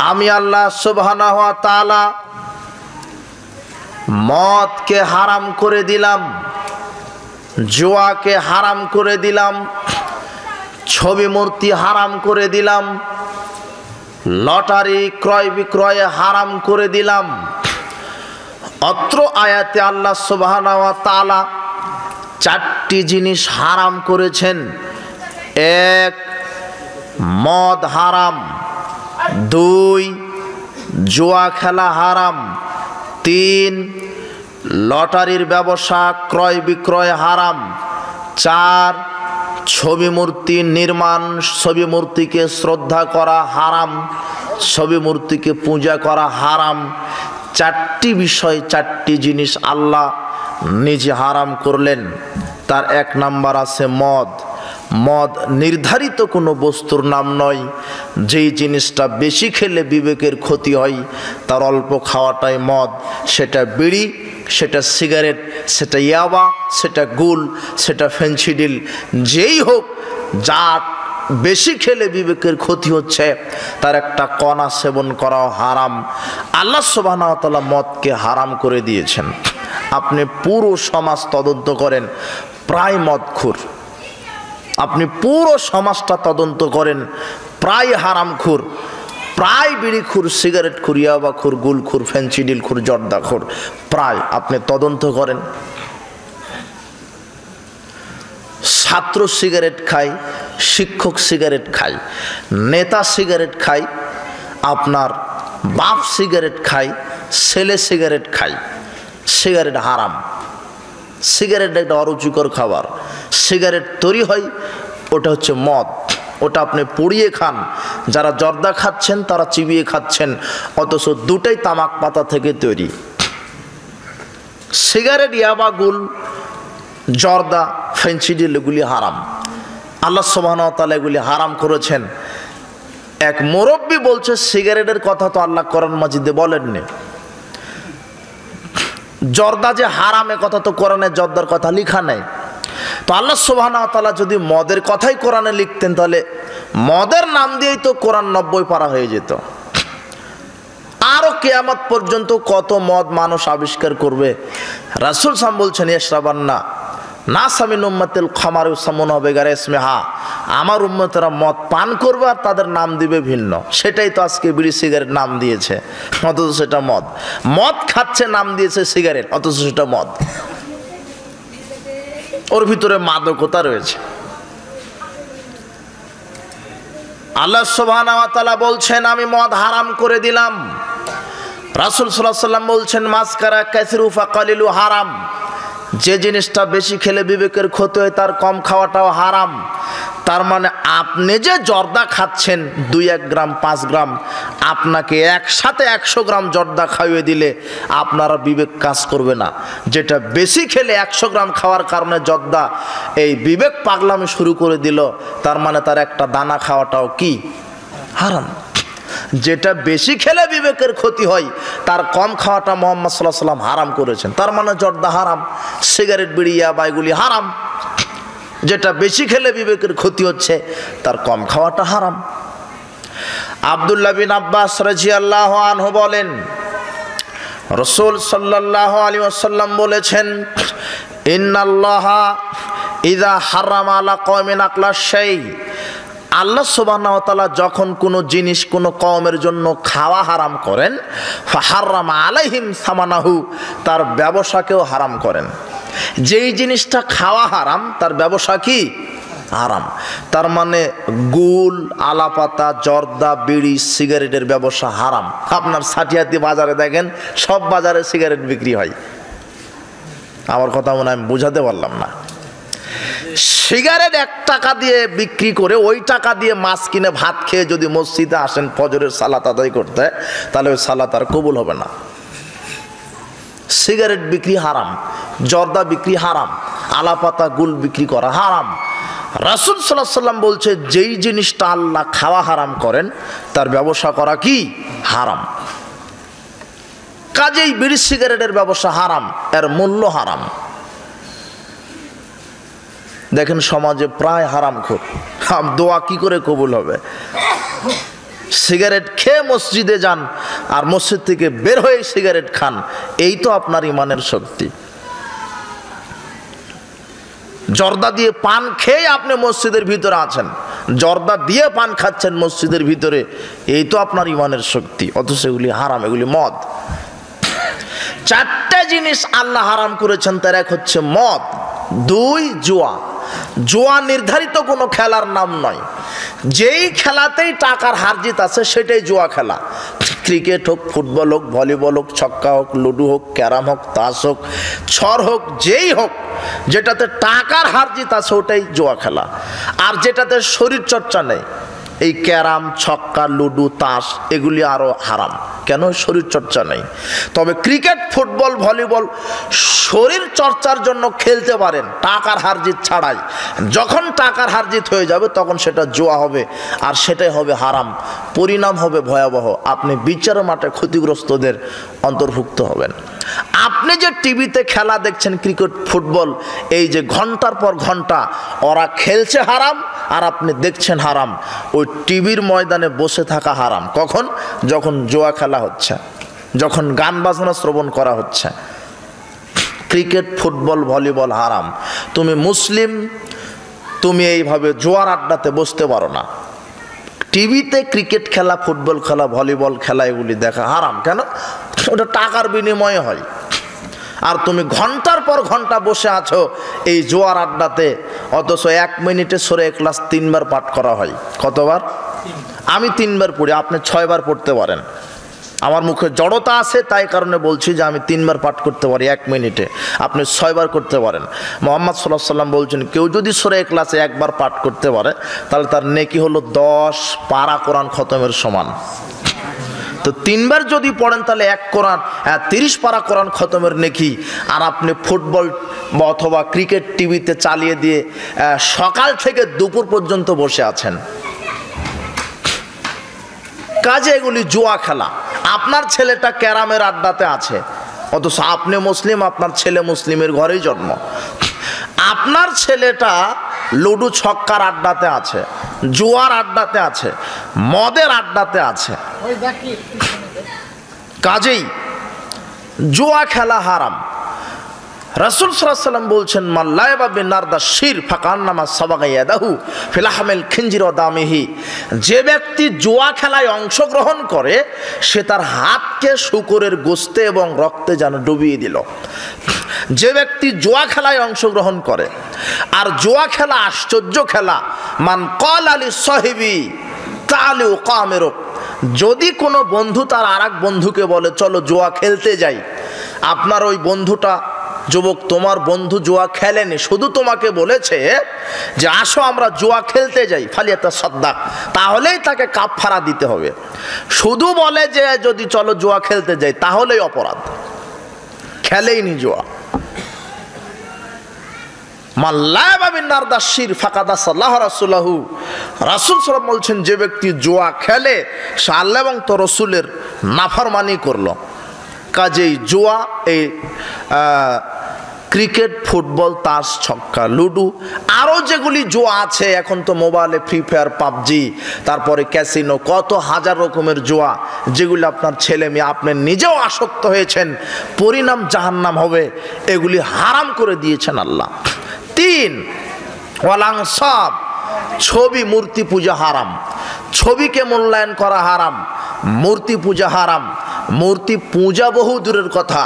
আমি আল্লাহ সুবহানাহু ওয়া তাআলা মদকে হারাম করে দিলাম, জুয়াকে হারাম করে দিলাম, ছবি মূর্তি হারাম করে দিলাম, লটারি ক্রয় বিক্রয়ে হারাম করে দিলাম। অত্র আয়াতে আল্লাহ সুবহানাহু ওয়া তাআলা চারটি জিনিস হারাম করেছেন। এক, মদ হারাম। দুই, জুয়া খেলা হারাম। তিন, লটারির ব্যবসা ক্রয় বিক্রয় হারাম। চার, ছবি মূর্তি নির্মাণ, ছবি মূর্তিকে শ্রদ্ধা করা হারাম, ছবি মূর্তিকে পূজা করা হারাম। চারটি বিষয়, চারটি জিনিস আল্লাহ নিজে হারাম করলেন। তার এক নাম্বার আছে মদ। মদ নির্ধারিত কোনো বস্তুর নাম নয়। যেই জিনিসটা বেশি খেলে বিবেকের ক্ষতি হয় তার অল্প খাওয়াটাই মদ। সেটা বিড়ি, সেটা সিগারেট, সেটা ইয়াবা, সেটা গুল, সেটা ফেনসিডিল, যেই হোক, যা বেশি খেলে বিবেকের ক্ষতি হচ্ছে তার একটা কণা সেবন করাও হারাম। আল্লাহ সুবহানাহু ওয়া তাআলা মদকে হারাম করে দিয়েছেন। আপনি পুরো সমাজ তদন্ত করেন, প্রায় মদখোর। আপনি পুরো সমাজটা তদন্ত করেন, প্রায় হারামখোর, প্রায় বিড়িখোর, সিগারেটখোর, ইয়াবাখোর, গুলখোর, ফেনসিডিলখোর, জর্দাখোর, প্রায়। আপনি তদন্ত করেন। ছাত্র সিগারেট খায়, শিক্ষক সিগারেট খায়, নেতা সিগারেট খায়, আপনার বাপ সিগারেট খায়, ছেলে সিগারেট খায়। সিগারেট হারাম। সিগারেট একটা অরুচিকর খাবার। সিগারেট তৈরি হয়, ওটা হচ্ছে মদ। ওটা আপনি পুড়িয়ে খান। যারা জর্দা খাচ্ছেন তারা চিবিয়ে খাচ্ছেন, অথচ দুটাই তামাক পাতা থেকে তৈরি। সিগারেট, ইয়াবা, গুল, জর্দা, ফেনসিডিল এগুলি হারাম। আল্লাহ সুবহানাহু ওয়া তাআলা এগুলি হারাম করেছেন। এক মুরব্বী বলছে, সিগারেটের কথা তো আল্লাহ কোরআন মাজিদে বলেননি। জর্দা যে হারাম এ কথা তো কোরআনে জর্দার কথা লেখা নেই। তো আল্লাহ সুবহানাহু ওয়া তাআলা যদি মদের কথাই কোরআনে লিখতেন তাহলে মদের নাম দিয়েই তো কোরআন 90 পারা হয়ে যেত। আরো কিয়ামত পর্যন্ত কত মদ মানুষ আবিষ্কার করবে। রাসূল সাল্লাল্লাহু আলাইহি ওয়াসাল্লাম বলছেন, ইশরাবান্না নাস মিন উম্মাতিল খামার ইউসাম্মুনা বিগাইরি ইসমিহা। আমার উম্মতেরা মদ পান করবে আর তাদের নাম দিবে ভিন্ন। সেটাই তো আজকে বিড়ি সিগারেট নাম দিয়েছে, অথচ সেটা মদ। মদ খাচ্ছে, নাম দিয়েছে সিগারেট, অথচ সেটা মদ। ওর ভিতরে মাদকতা রয়েছে। আল্লাহ সুবহানাহু ওয়া তাআলা বলছেন, আমি মদ হারাম করে দিলাম। রাসূল সাল্লাল্লাহু আলাইহি ওয়াসাল্লাম বলছেন, মাসকারা কাসিরু ফাকালিলু হারাম। যে জিনিসটা বেশি খেলে বিবেকের ক্ষতি হয় তার কম খাওয়াটাও হারাম। তার মানে আপনি যে জর্দা খাচ্ছেন 2-1 গ্রাম 5 গ্রাম, আপনাকে একসাথে 100 গ্রাম জর্দা খাইয়ে দিলে আপনার বিবেক কাজ করবে না। যেটা বেশি খেলে 100 গ্রাম খাওয়ার কারণে জর্দা এই বিবেক পাগলামি শুরু করে দিল, তার মানে তার একটা দানা খাওয়াটাও কি হারাম। যেটা বেশি খেলে বিবেকের ক্ষতি হয় তার কম খাওয়াটা মুহাম্মদ সাল্লাল্লাহু আলাইহি ওয়াসাল্লাম হারাম করেছেন। তার মানে জর্দা হারাম, সিগারেট, বিড়ি, ইয়াবা এগুলি হারাম। যেটা বেশি খেলে বিবেকের ক্ষতি হচ্ছে তার কম খাওয়াটা হারাম। আব্দুল্লাহ বিন আব্বাস রাদিয়াল্লাহু আনহু বলেন, রাসূল সাল্লাল্লাহু আলাইহি ওয়াসাল্লাম বলেছেন, ইন্নাল্লাহা ইযা হারামা আলা কওমিন আকলা শাই। আল্লাহ সুবহানাহু ওয়া তাআলা যখন কোনো জিনিস কোনো কওমের জন্য খাওয়া হারাম করেন, ফাহাররামা আলাইহিম সামানাহু, তার ব্যবসাকেও হারাম করেন। যেই জিনিসটা খাওয়া হারাম তার ব্যবসা কি হারাম। তার মানে গুল, আলাপাতা, জর্দা, বিড়ি, সিগারেটের ব্যবসা হারাম। আপনার সাটিয়াতি বাজারে দেখেন, সব বাজারে সিগারেট বিক্রি হয়। আমার কথা মনে হয় আমি বুঝাতে পারলাম না। সিগারেট 1 টাকা দিয়ে বিক্রি করে ওই টাকা দিয়ে মাছ কিনে ভাত খেয়ে যদি মসজিদে আসেন ফজরের সালাত আদায় করতে, তাহলে ওই সালাত আর কবুল হবে না। সিগারেট বিক্রি হারাম, জর্দা বিক্রি হারাম, আলাপাতা গুল বিক্রি করা হারাম। রাসূল সাল্লাল্লাহু আলাইহি ওয়াসাল্লাম বলছে যেই জিনিসটা আল্লাহ খাওয়া হারাম করেন তার ব্যবসা করা কি হারাম। কাজেই বিড়ি সিগারেটের ব্যবসা হারাম, এর মূল্য হারাম। দেখেন সমাজে প্রায় হারামখোর, দোয়া কি করে কবুল হবে? সিগারেট খেয়ে মসজিদে যান আর মসজিদ থেকে বের হয়ে সিগারেট খান, এই তো আপনার ইমানের শক্তি। জর্দা দিয়ে পান খেয়ে আপনি মসজিদের ভিতরে আছেন, জর্দা দিয়ে পান খাচ্ছেন মসজিদের ভিতরে, এই তো আপনার ইমানের শক্তি। অথচ এগুলি হারাম, এগুলি মদ। চারটা জিনিস আল্লাহ হারাম করেছেন, তার এক হচ্ছে মদ, দুই জুয়া। জুয়া নির্ধারিত কোনো খেলার নাম নয়, যেই খেলাতেই টাকার হার জিত আছে সেটাই জুয়া খেলা। ক্রিকেট হোক, ফুটবল হোক, ভলিবল হোক, ছক্কা হোক, লুডু হোক, ক্যারাম হোক, তাস হোক, ছড় হোক, যেই হোক, যেটাতে টাকার হার জিত আছে ওটাই জুয়া খেলা। আর যেটাতে শরীর চর্চা নেই, এই ক্যারাম, ছক্কা, লুডু, তাস এগুলি আরও হারাম। কেন? শরীর চর্চা নেই। তবে ক্রিকেট, ফুটবল, ভলিবল শরীর চর্চার জন্য খেলতে পারেন টাকার হার জিত ছাড়াই। যখন টাকার হার জিত হয়ে যাবে তখন সেটা জুয়া হবে, আর সেটাই হবে হারাম। পরিণাম হবে ভয়াবহ, আপনি বিচার মাঠে ক্ষতিগ্রস্তদের অন্তর্ভুক্ত হবেন। আপনি যে টিভিতে খেলা দেখছেন, ক্রিকেট, ফুটবল, এই যে ঘন্টার পর ঘন্টা ওরা খেলছে হারাম আর আপনি দেখছেন হারাম। ওই টিভির ময়দানে বসে থাকা হারাম। কখন? যখন জুয়া খেলা হচ্ছে, যখন গান বাজনা শ্রবণ করা হচ্ছে। ক্রিকেট, ফুটবল, ভলিবল হারাম। তুমি মুসলিম, তুমি এইভাবে জুয়ার আড্ডাতে বসতে পারো না। টিভিতে ক্রিকেট খেলা, ফুটবল খেলা, ভলিবল খেলা এগুলি দেখা হারাম। কেন? ওটা টাকার বিনিময়ে হয়। আর তুমি ঘন্টার পর ঘন্টা বসে আছো এই জোয়ার আড্ডাতে, অথচ 1 মিনিটে সূরা ইখলাস 3 বার পাঠ করা হয়। কতবার? আমি 3 বার পড়ি, আপনি 6 বার পড়তে পারেন। আমার মুখে জড়তা আছে তাই কারণে বলছি যে আমি 3 বার পাঠ করতে পারি 1 মিনিটে, আপনি 6 বার করতে পারেন। মুহাম্মদ সাল্লাল্লাহু আলাইহি ওয়াসাল্লাম বলছেন কেউ যদি সূরা ইখলাসে 1 বার পাঠ করতে পারে তাহলে তার নেকি হলো 10 পারা কোরআন খতমের সমান। তো 3 বার যদি পড়েন তাহলে 1 কোরআন 30 পারা কোরআন খতমের নেকি। আর আপনি ফুটবল অথবা ক্রিকেট টিভিতে চালিয়ে দিয়ে সকাল থেকে দুপুর পর্যন্ত বসে আছেন। কাজে এগুলি জুয়া খেলা। আপনার ছেলেটা ক্যারামের আড্ডাতে আছে, অথচ আপনি মুসলিম, আপনার ছেলে মুসলিমের ঘরেই জন্ম। আপনার ছেলেটা লুডু ছক্কার আড্ডাতে আছে, জুয়ার আড্ডাতে আছে, মদের আড্ডাতে আছে। কাজেই জুয়া খেলা হারাম। রাসূল সাল্লাল্লাহু আলাইহি ওয়াসাল্লাম বলছেন মান লাইবা বিনারদা শির ফাকান্নামা সাবাগা ইয়াদাহু ফিলাহমিল খিনজির ওয়া দামিহি। যে ব্যক্তি জুয়া খেলায় অংশগ্রহণ করে সে তার হাতকে শূকরের গোশতে এবং রক্তে যেন ডুবিয়ে দিল। যে ব্যক্তি জুয়া খেলায় অংশগ্রহণ করে, আর জুয়া খেলা আশ্চর্য খেলা। মান ক্বালা লিসাহিবি তাআলু কামিরুক, যদি কোনো বন্ধু তার আরেক বন্ধুকে বলে চলো জুয়া খেলতে যাই, আপনার ওই বন্ধুটা যুবক, তোমার বন্ধু জুয়া খেলেনি, শুধু তোমাকে বলেছে যে আসো আমরা জুয়া খেলতে যাই, ফালিয়াতা সাদ্দাক, তাহলেই তাকে কাফারা দিতে হবে। শুধু বলে যে যদি চলো জুয়া খেলতে যাই তাহলেই অপরাধ, খেলেইনি জুয়া। রাসূল সাল্লাল্লাহু বলছেন যে ব্যক্তি জুয়া খেলে সে আল্লাহ এবং তো রসুলের নাফরমানি করলো। কাজেই জুয়া, এই ক্রিকেট, ফুটবল, তাস, ছক্কা, লুডু, আরও যেগুলি জুয়া আছে এখন তো মোবাইলে ফ্রি ফায়ার, পাবজি, তারপরে ক্যাসিনো, কত হাজার রকমের জুয়া, যেগুলি আপনার ছেলে মেয়ে, আপনি নিজেও আসক্ত হয়েছেন, পরিণাম জাহান্নাম হবে। এগুলি হারাম করে দিয়েছেন আল্লাহ। 3 ওয়ালাংসাব, ছবি মূর্তি পূজা হারাম। ছবিকে মূল্যায়ন করা হারাম, মূর্তি পূজা হারাম। মূর্তি পূজা বহু দূরের কথা,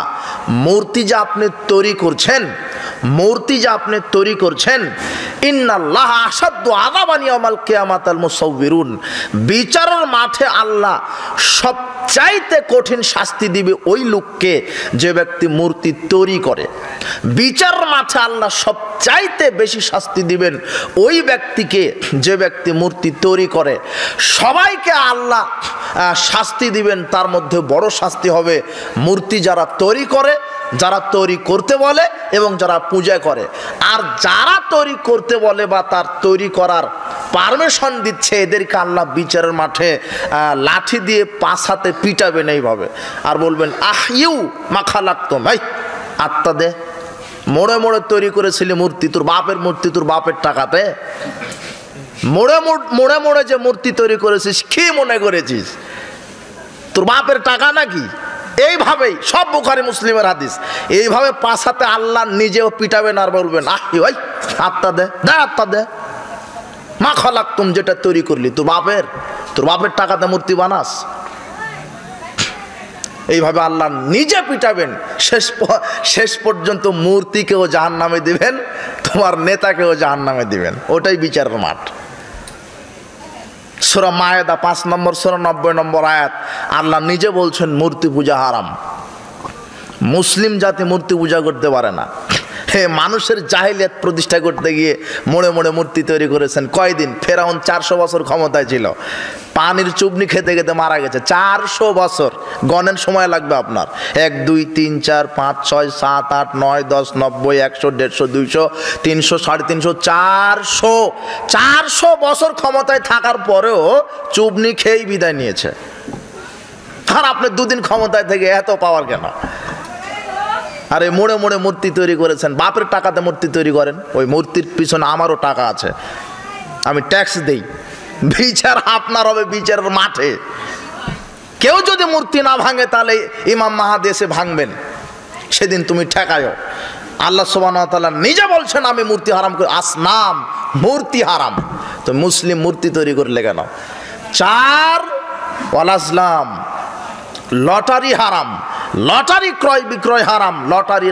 মূর্তি যা আপনি তৈরি করছেন, মূর্তি যা আপনি তৈরি করছেন, ইন্নাল্লাহ আশাদ্দু আযাবান ইয়াউমাল কিয়ামাতিল মুসাউবিরুন, বিচারের মাঠে আল্লাহ সবচাইতে কঠিন শাস্তি দিবে ওই লোককে যে ব্যক্তি মূর্তি তৈরি করে। বিচারের মাঠে আল্লাহ সবচাইতে বেশি শাস্তি দিবেন ওই ব্যক্তিকে যে ব্যক্তি মূর্তি তৈরি করে। সবাইকে আল্লাহ শাস্তি দিবেন, তার মধ্যে বড় শাস্তি হবে মূর্তি যারা তৈরি করে যারা তৈরি করতে বলে এবং যারা পূজা করে। আর যারা তৈরি করতে বলে বা তার তৈরি করার পারমিশন দিচ্ছে, এদেরকে আল্লাহ বিচারের মাঠে লাঠি দিয়ে পাঁচ হাতে পিটাবেন এইভাবে, আর বলবেন আহিউ মাখালাক্তম, ভাই আত্মা দে, মোড়ে মোড়ে তৈরি করেছিলি মূর্তি, তোর বাপের মূর্তি, তোর বাপের টাকাতে মোড়ে মোড়ে মোড়ে যে মূর্তি তৈরি করেছিস কি মনে করেছিস তোর বাপের টাকা নাকি? এইভাবেই সব বুখারী মুসলিমের হাদিস, এইভাবে পাঁচ হাতে আল্লাহ নিজেও পিটাবেন আর বলবেন আহি ভাই আত্মা দে, দে আত্মা দে, মা খালাক্তুম, যেটা তৈরি করলি তোর বাপের টাকাতে মূর্তি বানাস। এইভাবে আল্লাহ নিজে পিটাবেন, শেষ পর্যন্ত মূর্তিকেও জাহান্নামে দিবেন, তোমার নেতাকেও জাহান্নামে দিবেন। ওটাই বিচারের মাঠ। সূরা মায়েদা 5 নম্বর সূরা 90 নম্বর আয়াত, আল্লাহ নিজে বলছেন মূর্তি পূজা হারাম। মুসলিম জাতি মূর্তি পূজা করতে পারে না। মানুষের জাহিলিয়াত প্রতিষ্ঠা করতে গিয়ে মোড়ে মোড়ে মূর্তি তৈরি করেছেন। কয়দিন? ফেরাউন 400 বছর ক্ষমতায় ছিল, পানির চুবনি খেতে খেতে মারা গেছে। 400 বছর গণেন, সময় লাগবে আপনার। 1 2 3 4 5 6 7 8 9 10 90 100 150 200 300 350 400 বছর ক্ষমতায় থাকার পরেও চুবনি খেয়েই বিদায় নিয়েছে। আর আপনি 2 দিন ক্ষমতায় থেকে এত পাওয়ার কেন? আরে মোড়ে মোড়ে মূর্তি তৈরি করেছেন, বাপের টাকাতে মূর্তি তৈরি করেন। ওই মূর্তির পিছনে আমারও টাকা আছে, আমি ট্যাক্স দেই। বিচার আপনার হবে বিচারের মাঠে। কেউ যদি মূর্তি না ভাঙে তাহলে ইমাম মাহাদি এসে ভাঙবেন, সেদিন তুমি ঠেকায়ও। আল্লাহ সুবহানাহু ওয়া তাআলা নিজে বলছেন আমি মূর্তি হারাম করি, আসনাম মূর্তি হারাম। তো মুসলিম মূর্তি তৈরি করলে কেন? 4 ওয়াল আসলাম, লটারি হারাম, লটারি ক্রয় বিক্রয় হারাম। লটারি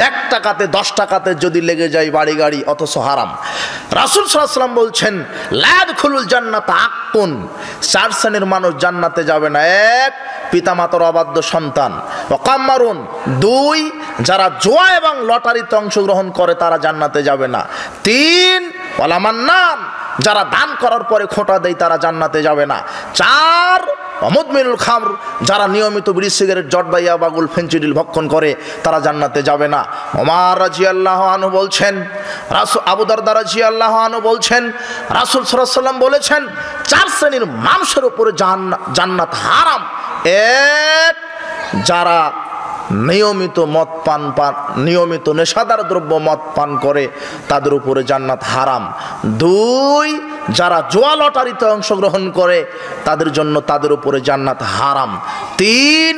1 টাকাতে 10 টাকাতে যদি লেগে যায় বাড়ি গাড়ি, অথচ হারাম। রাসূল সাল্লাল্লাহু আলাইহি ওয়াসাল্লাম বলছেন লা ইয়াদখুলুল জান্নাতা আক্কুন, 4 শ্রেণীর মানুষ জান্নাতে যাবে না। 1 পিতামাতার অবাধ্য সন্তান, ওয়া কাম্মারুন 2 যারা জুয়া এবং লটারিতে অংশগ্রহণ করে তারা জান্নাতে যাবে না। 3 ওয়ালা মান্নান, যারা দান করার পরে খোঁটা দেয় তারা জান্নাতে যাবে না। 4 মুদমিনুল খামর, যারা নিয়মিত বিড়ি সিগারেট জর্দা ইয়াবা গুল ফেনচিডিল ভক্ষণ করে তারা জান্নাতে যাবে না। ওমর রাদিয়াল্লাহু আনহু বলছেন, রাসূল আবু দারদা রাদিয়াল্লাহু আনহু বলছেন রাসূল সাল্লাল্লাহু আলাইহি ওয়াসাল্লাম বলেছেন 4 শ্রেণীর মানুষের উপরে জান্নাত হারাম। 1 যারা নিয়মিত মদ পান নিয়মিত নেশাদার দ্রব্য মদ পান করে তাদের উপরে জান্নাত হারাম। 2 যারা জুয়া লটারিতে অংশগ্রহণ করে তাদের উপরে জান্নাত হারাম। 3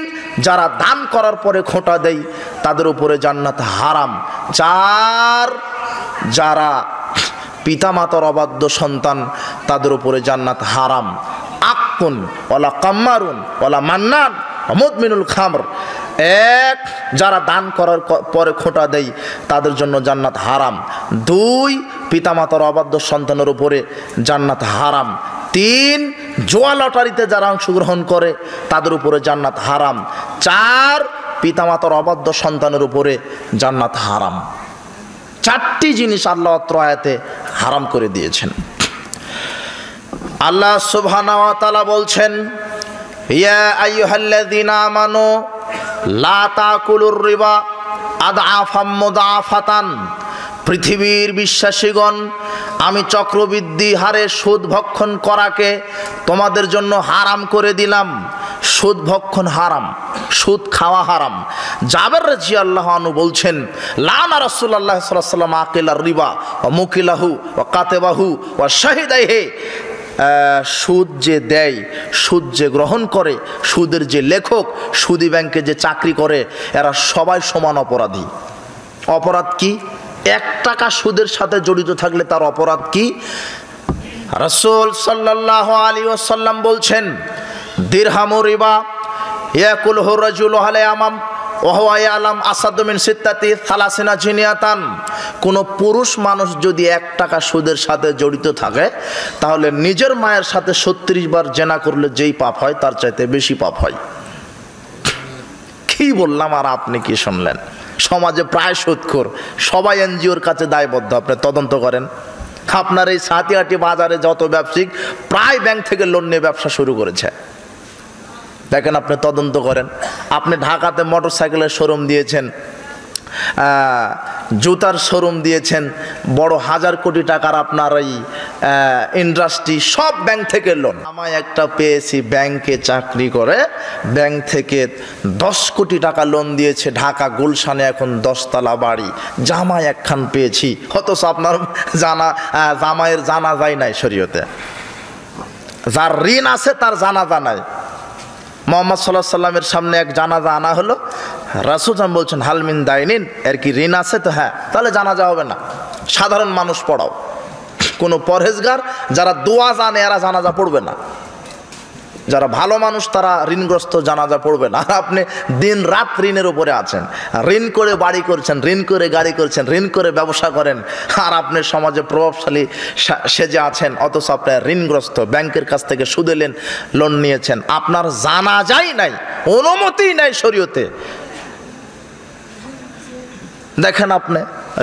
যারা দান করার পরে খোঁটা দেয় তাদের উপরে জান্নাত হারাম। 4 যারা পিতামাতার অবাধ্য সন্তান তাদের উপরে জান্নাত হারাম। আক্কুন ওয়ালা কাম্মারুন ওয়ালা মান্নান মুদমিনুল খামর, 1 যারা দান করার পরে খোঁটা দেয় তাদের জন্য জান্নাত হারাম। 2 পিতামাতার অবাধ্য সন্তানের উপরে জান্নাত হারাম। 3 জুয়া লটারিতে যারা অংশগ্রহণ করে তাদের উপরে জান্নাত হারাম। 4 পিতামাতার অবাধ্য সন্তানের উপরে জান্নাত হারাম। 4টি জিনিস আল্লাহ অত্র আয়াতে হারাম করে দিয়েছেন। আল্লাহ সুবহানাহু ওয়া তাআলা বলছেন ইয়া আইয়ুহাল্লাযীনা আমানু লা তাকুলুর রিবা আদআফাম মুদাআফাতান, পৃথিবীর বিশ্বাসীগণ আমি চক্রবৃদ্ধি হারে সুদ ভক্ষণ করাকে তোমাদের জন্য হারাম করে দিলাম। সুদ ভক্ষণ হারাম, সুদ খাওয়া হারাম। জাবের রাদিয়াল্লাহু আনহু বলছেন লানা রাসূলুল্লাহ সাল্লাল্লাহু আলাইহি ওয়াসাল্লাম আকিলার রিবা ওয়া মুকিলাহু ওয়া কাতাবাহু ওয়া শাহিদাইহি, সুদ যে দেয়, সুদ যে গ্রহণ করে, সুদের যে লেখক, সুদি ব্যাংকে যে চাকরি করে, এরা সবাই সমান অপরাধী। অপরাধ কি? 1 টাকা সুদের সাথে জড়িত থাকলে তার অপরাধ কি? রাসূল সাল্লাল্লাহু আলাইহি ওয়াসাল্লাম বলছেন দিরহামু রিবা ইয়াকুলহু রাজুলু আলাইয়ামাম ওয়া হুয়া ইয়ালাম আসাদু মিন সিত্তাতি সালাসিনা জিনিয়াতান। কোনো পুরুষ মানুষ যদি 1 টাকা সুদের সাথে জড়িত থাকে তাহলে নিজের মায়ের সাথে 36 বার জেনা করলে যেই পাপ হয় তার চাইতে বেশি পাপ হয়। কি বললাম আর আপনি কি শুনলেন? সমাজে প্রায় সুদখোর, সবাই এনজিওর কাছে দায়বদ্ধ। আপনি তদন্ত করেন, আপনার এই সাতিয়াটি বাজারে যত ব্যবসায়িক প্রায় ব্যাংক থেকে লোন নিয়ে ব্যবসা শুরু করেছে। দেখেন, আপনি তদন্ত করেন। আপনি ঢাকাতে মোটর সাইকেলের শোরুম দিয়েছেন, জুতার শোরুম দিয়েছেন, বড় হাজার কোটি টাকার আপনার এই ইন্ডাস্ট্রি, সব ব্যাংক থেকে লোন। আমায় একটা পেয়েছি ব্যাংকে চাকরি করে, ব্যাংক থেকে 10 কোটি টাকা লোন দিয়েছে, ঢাকা গুলশানে এখন 10 তলা বাড়ি, জামাই একখান পেয়েছি। অথচ আপনার জামাইয়ের জানাজাই নাই শরীয়তে। যার ঋণ আছে তার জানাজা নাই। মুহাম্মদ সাল্লাল্লাহু আলাইহি সাল্লামের সামনে এক জানাজা আনা হলো, রাসূল সাল্লাল্লাহু বলছেন হালমিন দাইনিন, এর কি ঋণ আছে? তো হ্যাঁ, তাহলে জানাজা হবে না, সাধারণ মানুষ পড়াও। কোনো পরহেজগার যারা দোয়া জানে এরা জানাজা পড়বে না, যারা ভালো মানুষ তারা ঋণগ্রস্ত জানাজা পড়বে না। আর আপনি দিন রাত ঋণের উপরে আছেন, ঋণ করে বাড়ি করছেন, ঋণ করে গাড়ি করছেন, ঋণ করে ব্যবসা করেন, আর আপনি সমাজে প্রভাবশালী সেজে আছেন, অথচ আপনার ঋণগ্রস্ত, ব্যাংকের কাছ থেকে সুদে লোন নিয়েছেন, আপনার জানাজাই নাই, অনুমতিই নাই শরীয়তে। দেখেন আপনি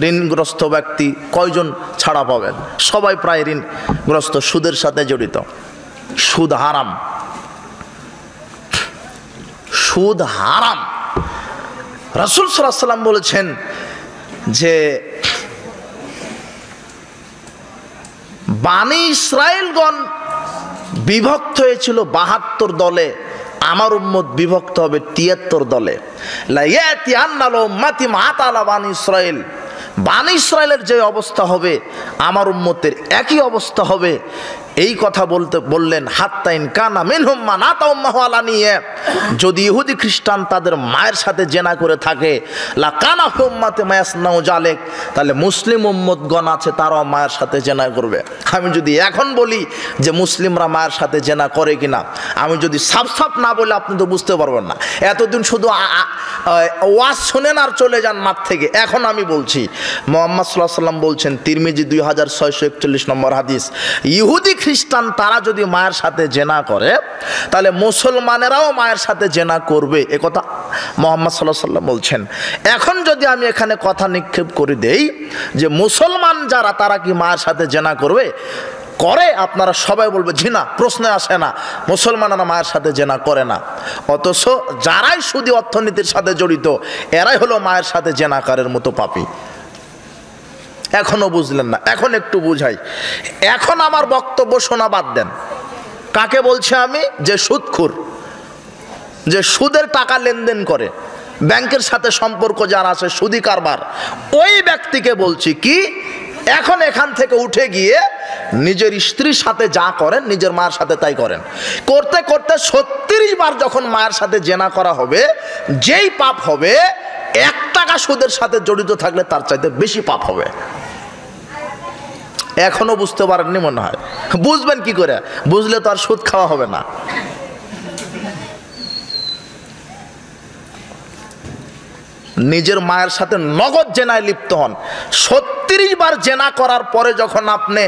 ঋণগ্রস্ত ব্যক্তি কয়জন ছাড়া পাবেন? সবাই প্রায় ঋণগ্রস্ত, সুদের সাথে জড়িত। সুদ হারাম, সুদ হারাম। রাসূল সাল্লাল্লাহু আলাইহি ওয়াসাল্লাম বলেছেন যে বানি ইসরাইলগণ বিভক্ত হয়েছিল 72 দলে, আমার উম্মত বিভক্ত হবে 73 দলে। লা ইয়াতি আন্নাল উম্মতি মাতালা বানি ইসরাইল, বানি ইসরাইলের যে অবস্থা হবে আমার উম্মতের একই অবস্থা হবে। এই কথা বললেন হাত্তাইন কানা মিনহুম মান আতা উম্মাহু আলানিয়া, যদি ইহুদি খ্রিস্টান তাদের মায়ের সাথে জেনা করে থাকে, লা কানা উম্মাতে মায়াসনাউ জালেক, তাহলে মুসলিম উম্মতগণ আছে তারাও মায়ের সাথে জেনা করবে। আমি যদি এখন বলি যে মুসলিমরা মায়ের সাথে জেনা করে কিনা, আমি যদি সাফ না বলে আপনি তো বুঝতে পারবেন না। এতদিন শুধু ওয়াজ শুনেন আর চলে যান মাঠ থেকে। এখন আমি বলছি, মুহাম্মদ সাল্লাল্লাহু আলাইহি ওয়াসাল্লাম বলছেন, তিরমিজি 2641 নম্বর হাদিস, ইহুদি খ্রিস্টান তারা যদি মায়ের সাথে জেনা করে তাহলে মুসলমানেরাও মায়ের সাথে জেনা করবে, এ কথা মুহাম্মদ সাল্লাল্লাহু আলাইহি ওয়াসাল্লাম বলছেন। এখন যদি আমি এখানে কথা নিক্ষেপ করে দেই যে মুসলমান যারা তারা কি মায়ের সাথে জেনা করবে, করে, আপনারা সবাই বলবে জি না, প্রশ্নে আসে না, মুসলমানরা মায়ের সাথে জেনা করে না। অথচ যারাই সুদী অর্থনীতির সাথে জড়িত এরাই হলো মায়ের সাথে জেনাকারের মতো পাপী। এখনো বুঝলেন না? এখন একটু বুঝাই। এখন আমার বক্তব্য শোনা বাদ দেন। কাকে বলছি আমি? যে সুদখোর, যে সুদের টাকা লেনদেন করে, ব্যাংকের সাথে সম্পর্ক যার আছে, সুদী কারবার, ওই ব্যক্তিকে বলছি কি, এখন এখান থেকে উঠে গিয়ে নিজের স্ত্রীর সাথে যা করেন নিজের মায়ের সাথে তাই করেন। করতে করতে 36 বার যখন মায়ের সাথে জেনা করা হবে, যেই পাপ হবে 1 টাকা সুদের সাথে জড়িত থাকলে তার চাইতে বেশি পাপ হবে। এখনো বুঝতে পারেননি মনে হয়। বুঝবেন কি করে? বুঝলে তো আর সুদ খাওয়া হবে না। নিজের মায়ের সাথে নগদ জেনায় লিপ্ত হন, 36 বার জেনা করার পরে যখন আপনি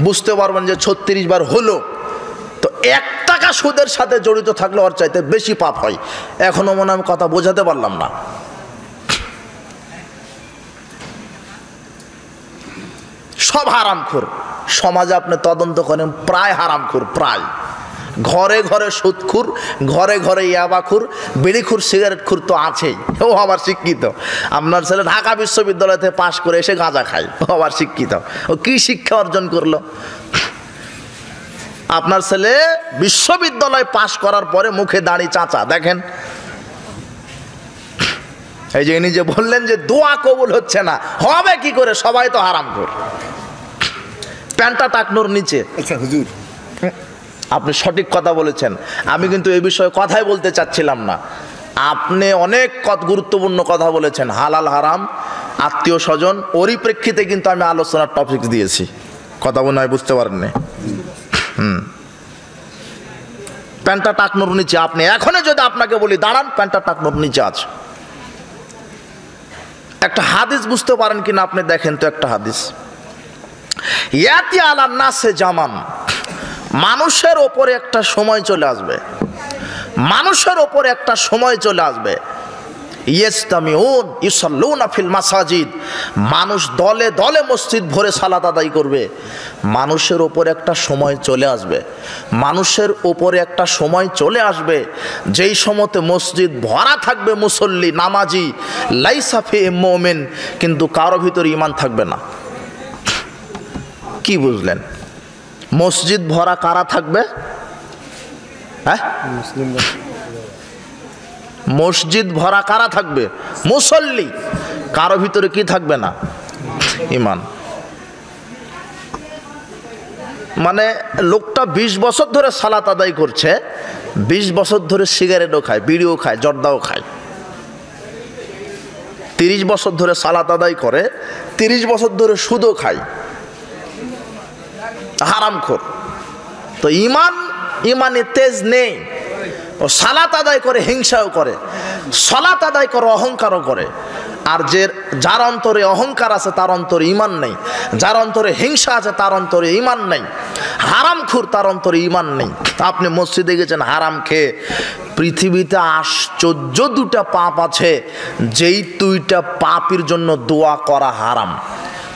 বুঝতে পারবেন যে 36 বার হলো, তো 1 টাকা সুদের সাথে জড়িত থাকলে ওর চাইতে বেশি পাপ হয়। এখনো মনে আমি কথা বোঝাতে পারলাম না। সব হারামখোর সমাজে আপনি তদন্ত করেন, প্রায় হারামখোর, প্রায় ঘরে ঘরে সুদখোর, ঘরে ঘরে ইয়াবাখোর, বিড়িখোর, সিগারেটখোর তো আছেই। ও আবার শিক্ষিত। আপনার ছেলে ঢাকা বিশ্ববিদ্যালয় থেকে পাশ করে এসে গাঁজা খায়, ও আবার শিক্ষিত। ও কি শিক্ষা অর্জন করলো? আপনার ছেলে বিশ্ববিদ্যালয় পাশ করার পরে মুখে দাড়ি চাচা, দেখেন। এই যে ইনি যে বললেন যে দোয়া কবুল হচ্ছে না, হবে কি করে? সবাই তো হারামখোর। প্যান্টটা টাকনোর নিচে। আচ্ছা হুজুর, আপনি সঠিক কথা বলেছেন। আমি কিন্তু এই বিষয়ে কথাই বলতে চাচ্ছিলাম না। আপনি অনেক গুরুত্বপূর্ণ কথা বলেছেন, হালাল হারাম, আত্মীয় স্বজন, ওরই প্রেক্ষিতে কিন্তু আমি আলোচনার টপিক দিয়েছি। কথা মনে হয় বুঝতে পারেননি। প্যান্টটা টাকনোর নিচে। আপনি এখনই যদি আপনাকে বলি দাঁড়ান, প্যান্টটা টাকনোর নিচে আছে। একটা হাদিস বুঝতে পারেন কিনা আপনি দেখেন তো। একটা হাদিস, ইয়াতি আলান নাসে জামান, মানুষের ওপরে একটা সময় চলে আসবে, মানুষের ওপরে একটা সময় চলে আসবে, ইয়াস্তামিউন ইউসাল্লুনা ফিল মাসাজিদ, মানুষ দলে দলে মসজিদ ভরে সালাত আদায় করবে। মানুষের ওপর একটা সময় চলে আসবে, মানুষের ওপরে একটা সময় চলে আসবে যেই সময়তে মসজিদ ভরা থাকবে মুসল্লি, নামাজি, লাইসা ফিহিম মুমিন, কিন্তু কারো ভিতরে ঈমান থাকবে না। কি বুঝলেন? মসজিদ ভরা কারা থাকবে? হ্যাঁ, মসজিদ ভরা কারা থাকবে? মুসল্লি। কারো ভিতরে কি থাকবে না? ঈমান। মানে লোকটা 20 বছর ধরে সালাত আদায় করছে, 20 বছর ধরে সিগারেটও খায়, বিড়িও খায়, জর্দাও খায়। 30 বছর ধরে সালাত আদায় করে, 30 বছর ধরে সুদও খায়, হারামখোর। তো ইমানে তেজ নেই। ও সালাত আদায় করে, হিংসাও করে, সালাত আদায় করে, অহংকারও করে। আর যার অন্তরে অহংকার আছে তার অন্তরে ঈমান নেই, যার অন্তরে হিংসা আছে তার অন্তরে ঈমান নেই। হারামখোর, তার অন্তরে ঈমান নেই। আপনি মসজিদে গেছেন হারাম খেয়ে, পৃথিবীতে আশ্চর্য 2টা পাপ আছে যেই 2টা পাপের জন্য দোয়া করা হারাম।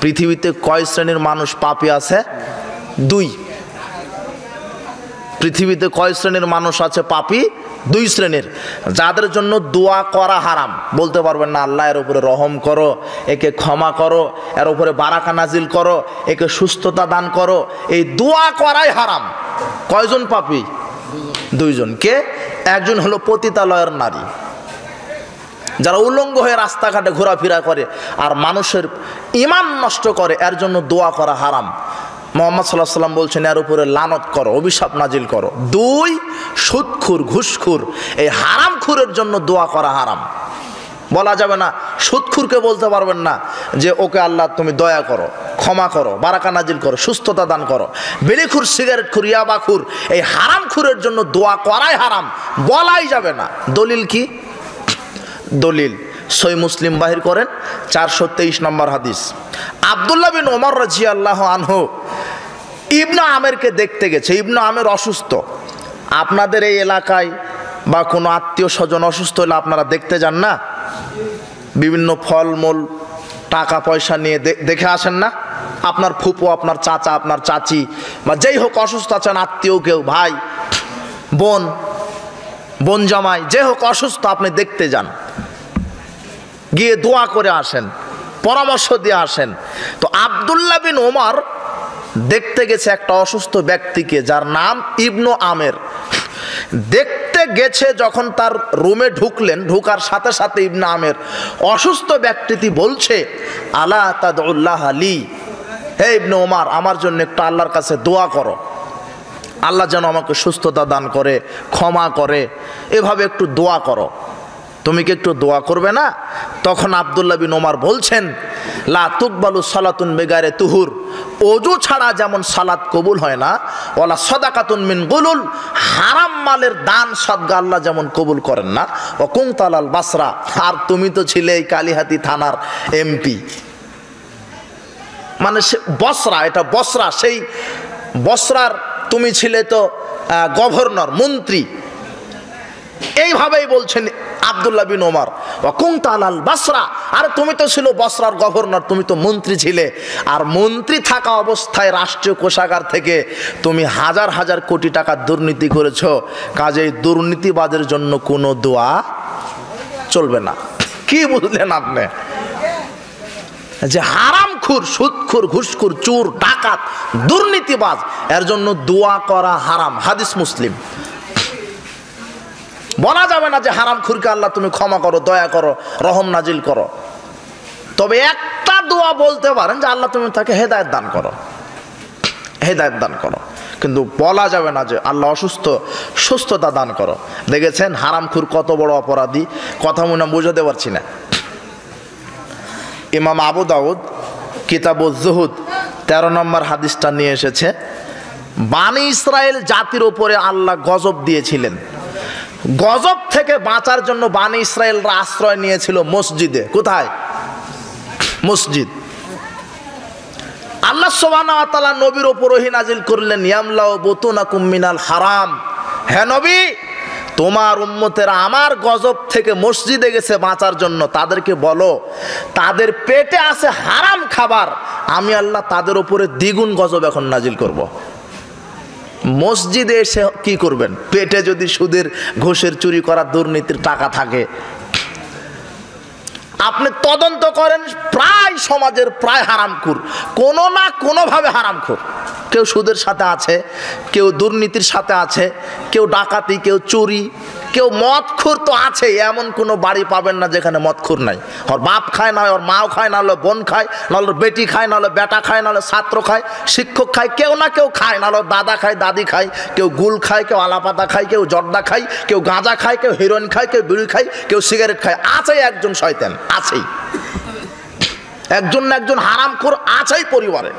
পৃথিবীতে কয় শ্রেণীর মানুষ পাপী আছে? 2। পৃথিবীতে কয় শ্রেণীর মানুষ আছে পাপী? 2 শ্রেণীর, যাদের জন্য দোয়া করা হারাম। বলতে পারবেন না আল্লাহ এর উপরে রহম করো, একে ক্ষমা করো, এর উপরে বারাকা নাজিল করো, একে সুস্থতা দান করো, এই দোয়া করাই হারাম। কয়জন পাপী? 2 জন। কে? একজন হলো পতিতালয়ের নারী, যারা উলঙ্গ হয়ে রাস্তাঘাটে ঘোরাফেরা করে আর মানুষের ঈমান নষ্ট করে, এর জন্য দোয়া করা হারাম। মুহাম্মদ সাল্লাল্লাহু আলাইহি ওয়াসাল্লাম বলছেন এর উপরে লানত করো, অভিশাপ নাজিল করো। 2 সুদখোর, ঘুষখোর, এই হারামখোরের জন্য দোয়া করা হারাম। বলা যাবে না, সুদখোরকে বলতে পারবেন না যে ওকে আল্লাহ তুমি দয়া করো, ক্ষমা করো, বারাকা নাজিল করো, সুস্থতা দান করো। বিড়িখোর, সিগারেটখোর, ইয়াবাখোর, এই হারামখোরের জন্য দোয়া করাই হারাম, বলাই যাবে না। দলিল কি? দলিল সহিহ মুসলিম বাহির করেন 423 নম্বর হাদিস। আব্দুল্লাহ বিন ওমর রাদিয়াল্লাহু আনহু ইবনে আমেরকে দেখতে গেছে। ইবনে আমের অসুস্থ। আপনাদের এই এলাকায় বা কোনো আত্মীয় স্বজন অসুস্থ হলে আপনারা দেখতে যান না? বিভিন্ন ফলমূল, টাকা পয়সা নিয়ে দেখে আসেন না? আপনার ফুপু, আপনার চাচা, আপনার চাচি বা যেই হোক অসুস্থ আছেন, আত্মীয় কেউ, ভাই, বোন জামাই, যে হোক অসুস্থ, আপনি দেখতে যান, গিয়ে দোয়া করে আসেন, পরামর্শ দিয়ে আসেন। তো আব্দুল্লাহ বিন ওমর দেখতে গেছে একটা অসুস্থ ব্যক্তিকে, যার নাম ইবনু আমের। দেখতে গেছে, যখন তার রুমে ঢুকলেন, ঢুকার সাথে সাথে ইবনে আমের অসুস্থ ব্যক্তিটি বলছে, আলা তাদউল্লাহ আলী, হে ইবনে ওমর, আমার জন্য একটু আল্লাহর কাছে দোয়া করো, আল্লাহ যেন আমাকে সুস্থতা দান করে, ক্ষমা করে, এভাবে একটু দোয়া করো। তুমি কি একটু দোয়া করবে না? তখন আব্দুল্লাহ বিন ওমর বলছেন, লা তুকবালু সালাতুন বিগাইরে তুহুর, ওযু ছাড়া যেমন সালাত কবুল হয় না, ওয়ালা সাদাকাতুন মিন গুলুল, হারাম মালের দান সদকা আল্লাহ যেমন কবুল করেন না। ও কুনতালাল বাসরা, আর তুমি তো ছিলে এই কালিহাতি থানার এমপি। মানে সে বসরা, এটা বসরা, সেই বসরার তুমি ছিলে তো গভর্নর, মন্ত্রী। এইভাবেই বলছেন আব্দুল্লাহ বিন ওমর, ওয়াকুনতা আলাল বাসরা, আর তুমি তো ছিল বসরার গভর্নর, তুমি তো মন্ত্রী ছিলে। আর মন্ত্রী থাকা অবস্থায় রাষ্ট্রীয় কোষাগার থেকে তুমি হাজার হাজার কোটি টাকা দুর্নীতি করেছো। কাজেই দুর্নীতিবাদের জন্য কোনো দোয়া চলবে না। কি বুঝলেন আপনি? যে হারামখোর, সুদখোর, ঘুষখোর, চোর, ডাকাত, দুর্নীতিবাজ, এর জন্য দোয়া করা হারাম। হাদিস মুসলিম। বলা যাবে না যে হারামখোরকে আল্লাহ তুমি ক্ষমা করো, দয়া করো, রহম নাজিল করো। তবে একটা দোয়া বলতে পারেন যে আল্লাহ তুমি তাকে হেদায়েত দান করো, হেদায়েত দান করো। কিন্তু বলা যাবে না যে আল্লাহ অসুস্থ, সুস্থতা দান করো। দেখেছেন হারামখোর কত বড় অপরাধী, কথা মনে বুঝাতে পারছি না। ইমাম আবু দাউদ কিতাবুজ জুহুদ 13 নম্বর হাদিসটা নিয়ে এসেছে। বানি ইসরায়েল জাতির উপরে আল্লাহ গজব দিয়েছিলেন। গজব থেকে বাঁচার জন্য বানি ইসরায়েলরা আশ্রয় নিয়েছিল মসজিদে। কোথায়? মসজিদ। আল্লাহ সুবহানাহু ওয়া তাআলা নবীর উপর ওহী নাজিল করলেন, ইয়ামলাউ বুতুনাকুম মিনাল হারাম, হে নবী তোমার উম্মতেরা আমার গজব থেকে মসজিদে গেছে বাঁচার জন্য, তাদেরকে বলো তাদের পেটে আছে হারাম খাবার, আমি আল্লাহ তাদের উপরে দ্বিগুণ গজব এখন নাজিল করব। মসজিদে এসে কি করবেন? পেটে যদি সুদের, ঘুষের, চুরি করা, দুর্নীতির টাকা থাকে, আপনি তদন্ত করেন, প্রায় সমাজের প্রায় হারামখোর, কোনো না কোনোভাবে হারামখোর। কেউ সুদের সাথে আছে, কেউ দুর্নীতির সাথে আছে, কেউ ডাকাতি, কেউ চুরি, কেউ মদখোর তো আছে। এমন কোনো বাড়ি পাবেন না যেখানে মদখোর নাই। ওর বাপ খায়, না ওর মাও খায়, না হলে বোন খায়, না হলে বেটি খায়, না হলে বেটা খায়, না হলে ছাত্র খায়, শিক্ষক খায়, কেউ না কেউ খায়, না হলে দাদা খায়, দাদি খায়, কেউ গুল খায়, কেউ আলাপাতা খায়, কেউ জর্দা খায়, কেউ গাঁজা খায়, কেউ হিরোইন খায়, কেউ বিড়ি খায়, কেউ সিগারেট খায়। আছেই একজন শয়তান, আছেই একজন না একজন হারামখোর আছেই পরিবারে।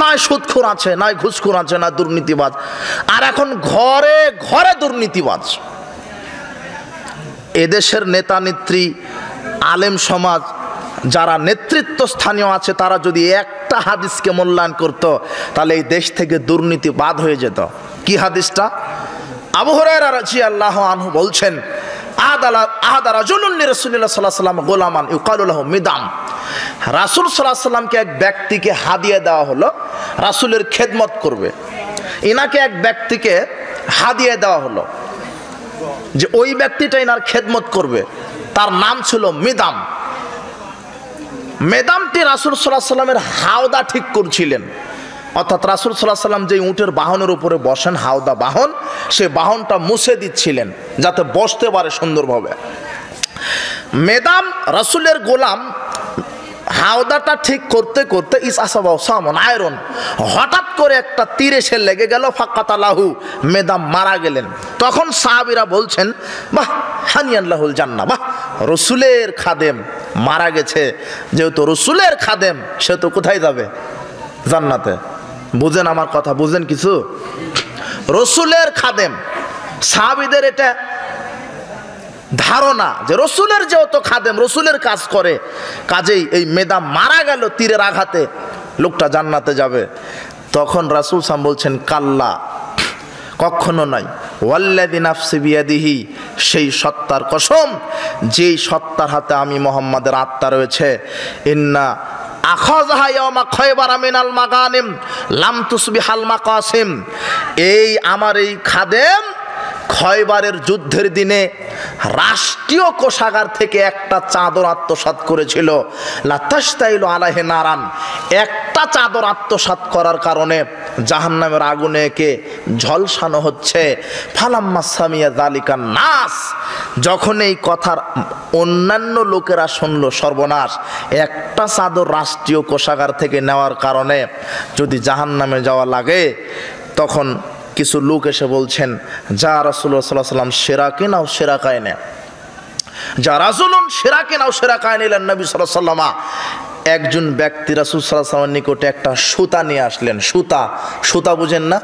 নয় সুদখোর আছে, নয় ঘুষখোর আছে, না দুর্নীতিবাজ। আর এখন ঘরে ঘরে দুর্নীতিবাজ। এদেশের নেতা নেত্রী, আলেম সমাজ, যারা নেতৃত্ব স্থানীয় আছে, তারা যদি একটা হাদিসকে মূল্যায়ন করত, তাহলে এই দেশ থেকে দুর্নীতি বাদ হয়ে যেত। কি হাদিসটা? আবু হুরায়রা রাদিয়াল্লাহু আনহু বলছেন, আহাদা রাজুলুন লিরাসূলিল্লাহ সাল্লাল্লাহু আলাইহি ওয়াসাল্লাম গোলামান ইউকালু লাহু মিদাম। রাসূল সাল্লাল্লাহু আলাইহি ওয়াসাল্লামকে এক ব্যক্তিকে হাদিয়া দেওয়া হলো, রাসূলের খেদমত করবে। ইনাকে এক ব্যক্তিকে হাদিয়া দেওয়া হলো যে ওই ব্যক্তিটা ইনার খেদমত করবে। তার নাম ছিল মিদাম। মেদামটি রাসূল সাল্লাল্লাহু আলাইহি ওয়াসাল্লামের হাওদা ঠিক করছিলেন। অর্থাৎ রাসূল সাল্লাল্লাহু আলাইহি ওয়াসাল্লাম যে উটের বাহনের উপরে বসেন, হাওদা বাহন, সে বাহনটা মুছে দিচ্ছিলেন যাতে বসতে পারে সুন্দরভাবে। মেদাম রাসূলের গোলাম হাওদাটা ঠিক করতে করতে আয়রন, হঠাৎ করে একটা তীর এসে লেগে গেল। ফাকাতালাহু, মেদাম মারা গেলেন। তখন সাহাবীরা বলছেন, বাহ হানিয়ান লাহুল জান্নাহ, বাহ রসুলের খাদেম মারা গেছে, যেহেতু রসুলের খাদেম সে তো কোথায় যাবে? জান্নাতে। বুঝেন আমার কথা? বুঝেন কিছু? রসুলের খাদেম, সাহাবীদের এটা ধারণা যে রসুলের যেহেতু খাদেম, রসুলের কাজ করে, কাজেই এই মেদাম মারা গেল তীরের আঘাতে, লোকটা জান্নাতে যাবে। তখন রাসূল সাল্লাল্লাহু আলাইহি ওয়াসাল্লাম বলছেন, কাল্লা, কখনো নয়, ওয়াল্লাযী নাফসি বিয়াদিহি, সেই সত্তার কসম যেই সত্তার হাতে আমি মুহাম্মাদের আত্মা রয়েছে, ইন্না আখাযাহা ইয়াওমা খায়বার মিনাল মাগানিম লাম তুসবিহাল মাকাসিম, এই আমার এই খাদেম খয়বারের যুদ্ধের দিনে রাষ্ট্রীয় কোষাগার থেকে একটা চাদর আত্মসাৎ করেছিল। লাতাশতাইলু আলাইহি নারান, একটা চাদর আত্মসাৎ করার কারণে জাহান্নামের আগুনে একে ঝলসানো হচ্ছে। ফালাম্মা সামিয়া যালিকান নাস, যখন এই কথার অন্যান্য লোকেরা শুনলো, সর্বনাশ, একটা চাদর রাষ্ট্রীয় কোষাগার থেকে নেওয়ার কারণে যদি জাহান্নামে যাওয়া লাগে, তখন কিছু লোক এসে বলছেন, যা রাসূলুল্লাহ সাল্লাল্লাহু আলাইহি ওয়াসাল্লাম শিরাকিন আও শিরাকাইনে, যা রাজুলুন শিরাকিন আও শিরাকাইনে ইলান নবী সাল্লাল্লাহু আলাইহি ওয়াসাল্লাম। একজন ব্যক্তি রাসূল সাল্লাল্লাহু আলাইহি ওয়াসাল্লামের নিকটে একটা সুতা নিয়ে আসলেন। সুতা, সুতা বুঝেন না?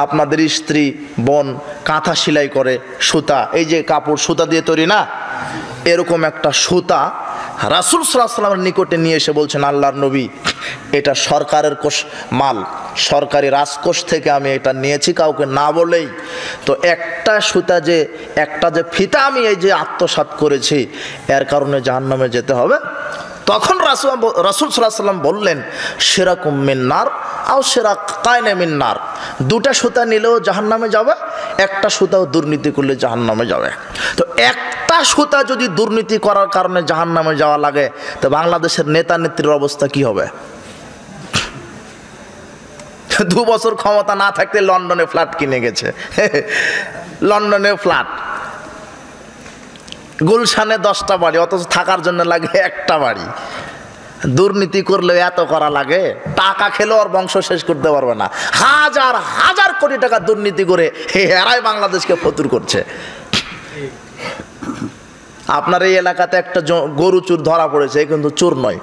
আপনাদের স্ত্রী বোন কাঁথা সেলাই করে, সুতা, এই যে কাপড় সুতা দিয়ে তৈরি না, এরকম একটা সুতা রাসূল সাল্লাল্লাহু আলাইহি ওয়াসাল্লামের নিকটে নিয়ে এসে বলছেন, আল্লাহর নবী, এটা সরকারের কোষ মাল, সরকারি রাজকোষ থেকে আমি এটা নিয়েছি কাউকে না বলেই। তো একটা সুতা যে, একটা যে ফিতা আমি এই যে আত্মসাৎ করেছি, এর কারণে জাহান্নামে যেতে হবে। তখন রাসূল সাল্লাল্লাহু আলাইহি ওয়াসাল্লাম বললেন, শিরাকুম মিন নার আও শিরাকাইনে মিন নার, দুটা সুতা নিলেও জাহান্নামে যাবে, একটা সুতাও দুর্নীতি করলে জাহান্নামে যাবে। তো একটা সুতা যদি দুর্নীতি করার কারণে জাহান্নামে যাওয়া লাগে, তো বাংলাদেশের নেতা নেত্রীর অবস্থা কি হবে? 2 বছর ক্ষমতা না থাকতে লন্ডনে ফ্ল্যাট কিনে গেছে, লন্ডনে ফ্ল্যাট, গুলশানে 10টা বাড়ি, অথচ থাকার জন্য লাগে একটা বাড়ি। দুর্নীতি করলে এত করা লাগে, টাকা খেলেও আর বংশ শেষ করতে পারবে না। হাজার হাজার কোটি টাকা দুর্নীতি করে এরাই বাংলাদেশকে ফতুর করছে। আপনার এই এলাকাতে একটা গরু চোর ধরা পড়েছে, কিন্তু চোর নয়,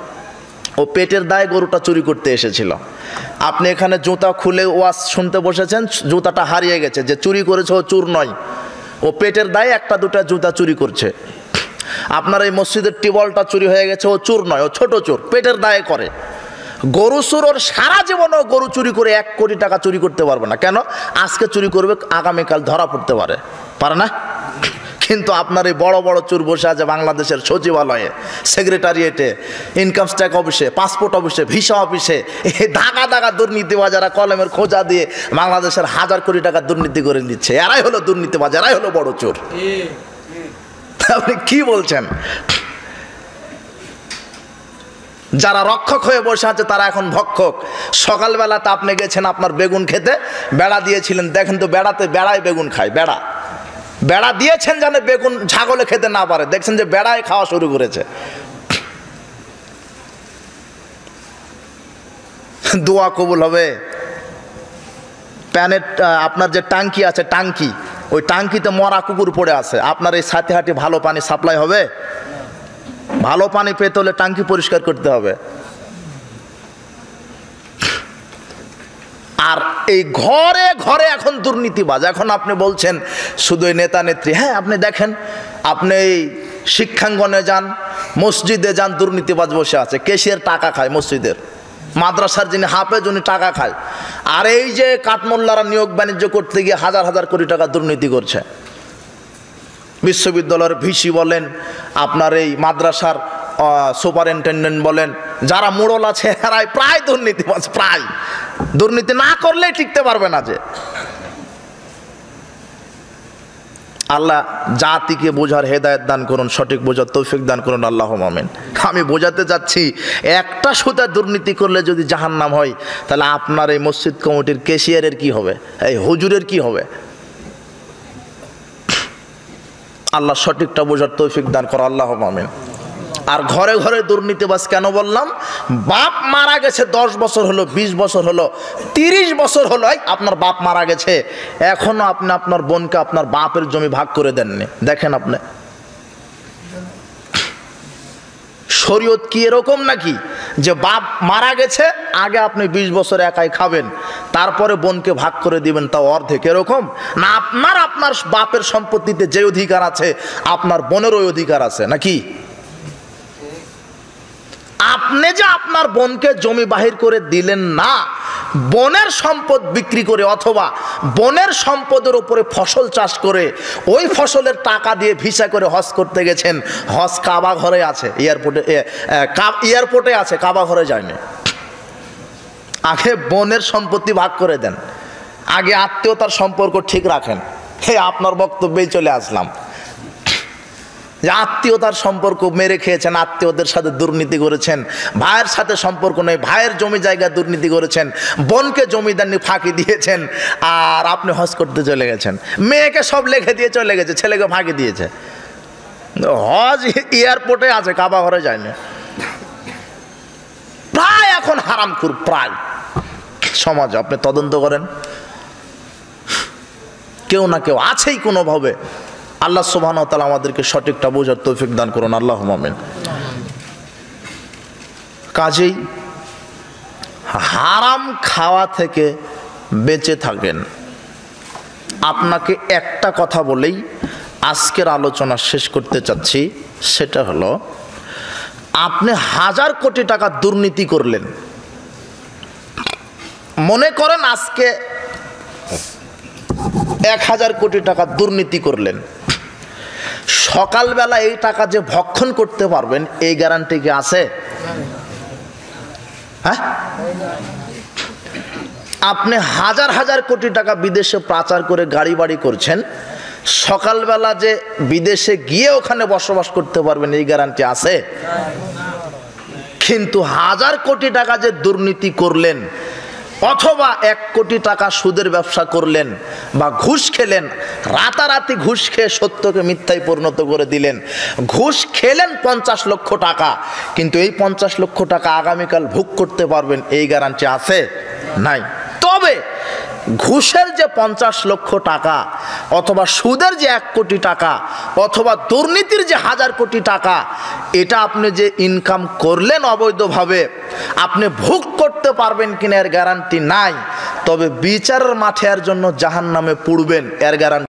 ও পেটের দায়ে গরুটা চুরি করতে এসেছিল। আপনি এখানে জুতা খুলে ওয়াজ শুনতে বসেছেন, জুতাটা হারিয়ে গেছে, যে চুরি করেছে ও চোর নয়, ও পেটের দায়ে একটা দুটা জুতা চুরি করছে। আপনার এই মসজিদের টিউবওয়েলটা চুরি হয়ে গেছে, ও চোর নয়, ও ছোট চোর, পেটের দায়ে করে। গরু চোর ওর সারা জীবনও গরু চুরি করে 1 কোটি টাকা চুরি করতে পারবে না। কেন? আজকে চুরি করবে, আগামীকাল ধরা পড়তে পারে না। কিন্তু আপনার এই বড় বড় চোর বসে আছে বাংলাদেশের সচিবালয়ে, সেক্রেটারিয়েটে, ইনকাম ট্যাক্স অফিসে, পাসপোর্ট অফিসে, ভিসা অফিসে, এই দাগা কলমের খোঁজা দিয়ে বাংলাদেশের হাজার কোটি টাকা দুর্নীতি করে নিচ্ছে। এরাই হলো দুর্নীতিবাজ, এরাই হলো বড় চোর। আপনি কি বলছেন? যারা রক্ষক হয়ে বসে আছে তারা এখন ভক্ষক। সকালবেলাতে আপনি গেছেন আপনার বেগুন খেতে, বেড়া দিয়েছিলেন, দেখেন তো বেড়ায় বেগুন খায়। বেড়া দিয়েছেন যেন বেগুন ছাগলে খেতে না পারে, দেখছেন যে বেড়ায় খাওয়া শুরু করেছে। দোয়া কবুল হবে? প্যানের আপনার যে টাঙ্কি আছে, ওই টাঙ্কিতে মরা কুকুর পড়ে আছে, আপনার এই সাথে ভালো পানি সাপ্লাই হবে? ভালো পানি পেতে হলে টাঙ্কি পরিষ্কার করতে হবে। আর এই ঘরে ঘরে এখন দুর্নীতিবাজ। এখন আপনি বলছেন শুধু নেতা নেত্রী। হ্যাঁ, আপনি দেখেন, আপনি এই শিক্ষাঙ্গনে যান, মসজিদে যান, দুর্নীতিবাজ বসে আছে, কেশিয়ার টাকা খায় মসজিদের, মাদ্রাসার যিনি হাফেজ উনি টাকা খায়। আর এই যে কাঠমোল্লারা নিয়োগ বাণিজ্য করতে গিয়ে হাজার হাজার কোটি টাকা দুর্নীতি করছে। বিশ্ববিদ্যালয়ের ভিসি বলেন, আপনার এই মাদ্রাসার সুপারিনটেন্ডেন্ট বলেন, যারা মোড়ল আছে এরাই প্রায় দুর্নীতিবাজ। প্রায় দুর্নীতি না করলেই টিকতে পারবে না। যে আল্লাহ জাতিকে বোঝার হেদায়েত দান করুন, সঠিক বোঝার তৌফিক দান করুন, আল্লাহুম্মা আমিন। আমি বোঝাতে যাচ্ছি, একটা সুতা দুর্নীতি করলে যদি জাহান্নাম হয়, তাহলে আপনার এই মসজিদ কমিটির ক্যাশিয়ারের কি হবে, এই হুজুরের কি হবে? আল্লাহ সঠিকটা বোঝার তৌফিক দান করো, আল্লাহুম্মা আমিন। আর ঘরে ঘরে দুর্নীতিবাজ কেন বললাম? বাপ মারা গেছে 10 বছর হলো, 20 বছর হলো, 30 বছর হলো, আপনার বাপ মারা গেছে, এখনো আপনি আপনার বোনকে আপনার বাপের জমি ভাগ করে দেননি। দেখেন আপনি, শরীয়ত কি এরকম নাকি যে বাপ মারা গেছে, আগে আপনি 20 বছর একাই খাবেন, তারপরে বোনকে ভাগ করে দিবেন, তাও অর্ধেক? এরকম না। আপনার বাপের সম্পত্তিতে যে অধিকার আছে, আপনার বোনেরও অধিকার আছে নাকি? আপনি যে আপনার বোনকে জমি বাহির করে দিলেন না, বোনের সম্পদ বিক্রি করে অথবা বোনের সম্পদের উপরে ফসল চাষ করে ওই ফসলের টাকা দিয়ে ভিসা করে হজ করতে গেছেন। হজ কাবা ঘরে আছে, এয়ারপোর্টে আছে, কাবা ঘরে যায়নি। আগে বোনের সম্পত্তি ভাগ করে দেন, আগে আত্মীয়তার সম্পর্ক ঠিক রাখেন। আপনার বক্তব্যেই চলে আসলাম যে আত্মীয়তার সম্পর্ক মেরে খেয়েছেন, আত্মীয়দের সাথে দুর্নীতি করেছেন, ভাইয়ের সাথে সম্পর্ক নেই, ভাইয়ের জমি জায়গা দুর্নীতি করেছেন, বোনকে জমিদারি ফাঁকি দিয়েছেন, আর আপনি হজ করতে চলে গেছেন। মেয়েকে সব লিখে দিয়ে চলে গেছে, ছেলেকে ফাঁকি দিয়েছে। হজ এয়ারপোর্টে আছে, কাবা ঘরে যায়নি। প্রায় এখন হারামখোর প্রায় সমাজ। আপনি তদন্ত করেন, কেউ না কেউ আছেই কোনোভাবে। আল্লাহ সুবহানাহু ওয়া তাআলা আমাদেরকে সঠিকটা বোঝার তৌফিক দান করুন, আল্লাহুম্মা আমিন। কাজেই হারাম খাওয়া থেকে বেঁচে থাকেন। আপনাকে একটা কথা বলেই আজকের আলোচনা শেষ করতে চাচ্ছি, সেটা হলো, আপনি 1000 কোটি টাকা দুর্নীতি করলেন। মনে করেন আজকে 1000 কোটি টাকা দুর্নীতি করলেন, সকালবেলা এই টাকা যে ভক্ষণ করতে পারবেন এই গ্যারান্টি কি আছে? হ্যাঁ, আপনি হাজার হাজার কোটি টাকা বিদেশে পাচার করে গাড়ি বাড়ি করছেন, সকালবেলা যে বিদেশে গিয়ে ওখানে বসবাস করতে পারবেন এই গ্যারান্টি আছে? কিন্তু 1000 কোটি টাকা যে দুর্নীতি করলেন, অথবা 1 কোটি টাকা সুদের ব্যবসা করলেন বা ঘুষ খেলেন, রাতারাতি ঘুষ খেয়ে সত্যকে মিথ্যায় পরিণত করে দিলেন, ঘুষ খেলেন 50 লক্ষ টাকা, কিন্তু এই 50 লক্ষ টাকা আগামীকাল ভোগ করতে পারবেন এই গ্যারান্টি আছে? নাই। তবে ঘুষের যে 50 লক্ষ টাকা, অথবা সুদের যে 1 কোটি টাকা, অথবা দুর্নীতির যে 1000 কোটি টাকা, এটা আপনি যে ইনকাম করলেন অবৈধভাবে, আপনি ভোগ করতে পারবেন কিনা এর গ্যারান্টি নাই। তবে বিচারের মাঠে এর জন্য জাহান্নামে পুড়বেন, এর গ্যারান্টি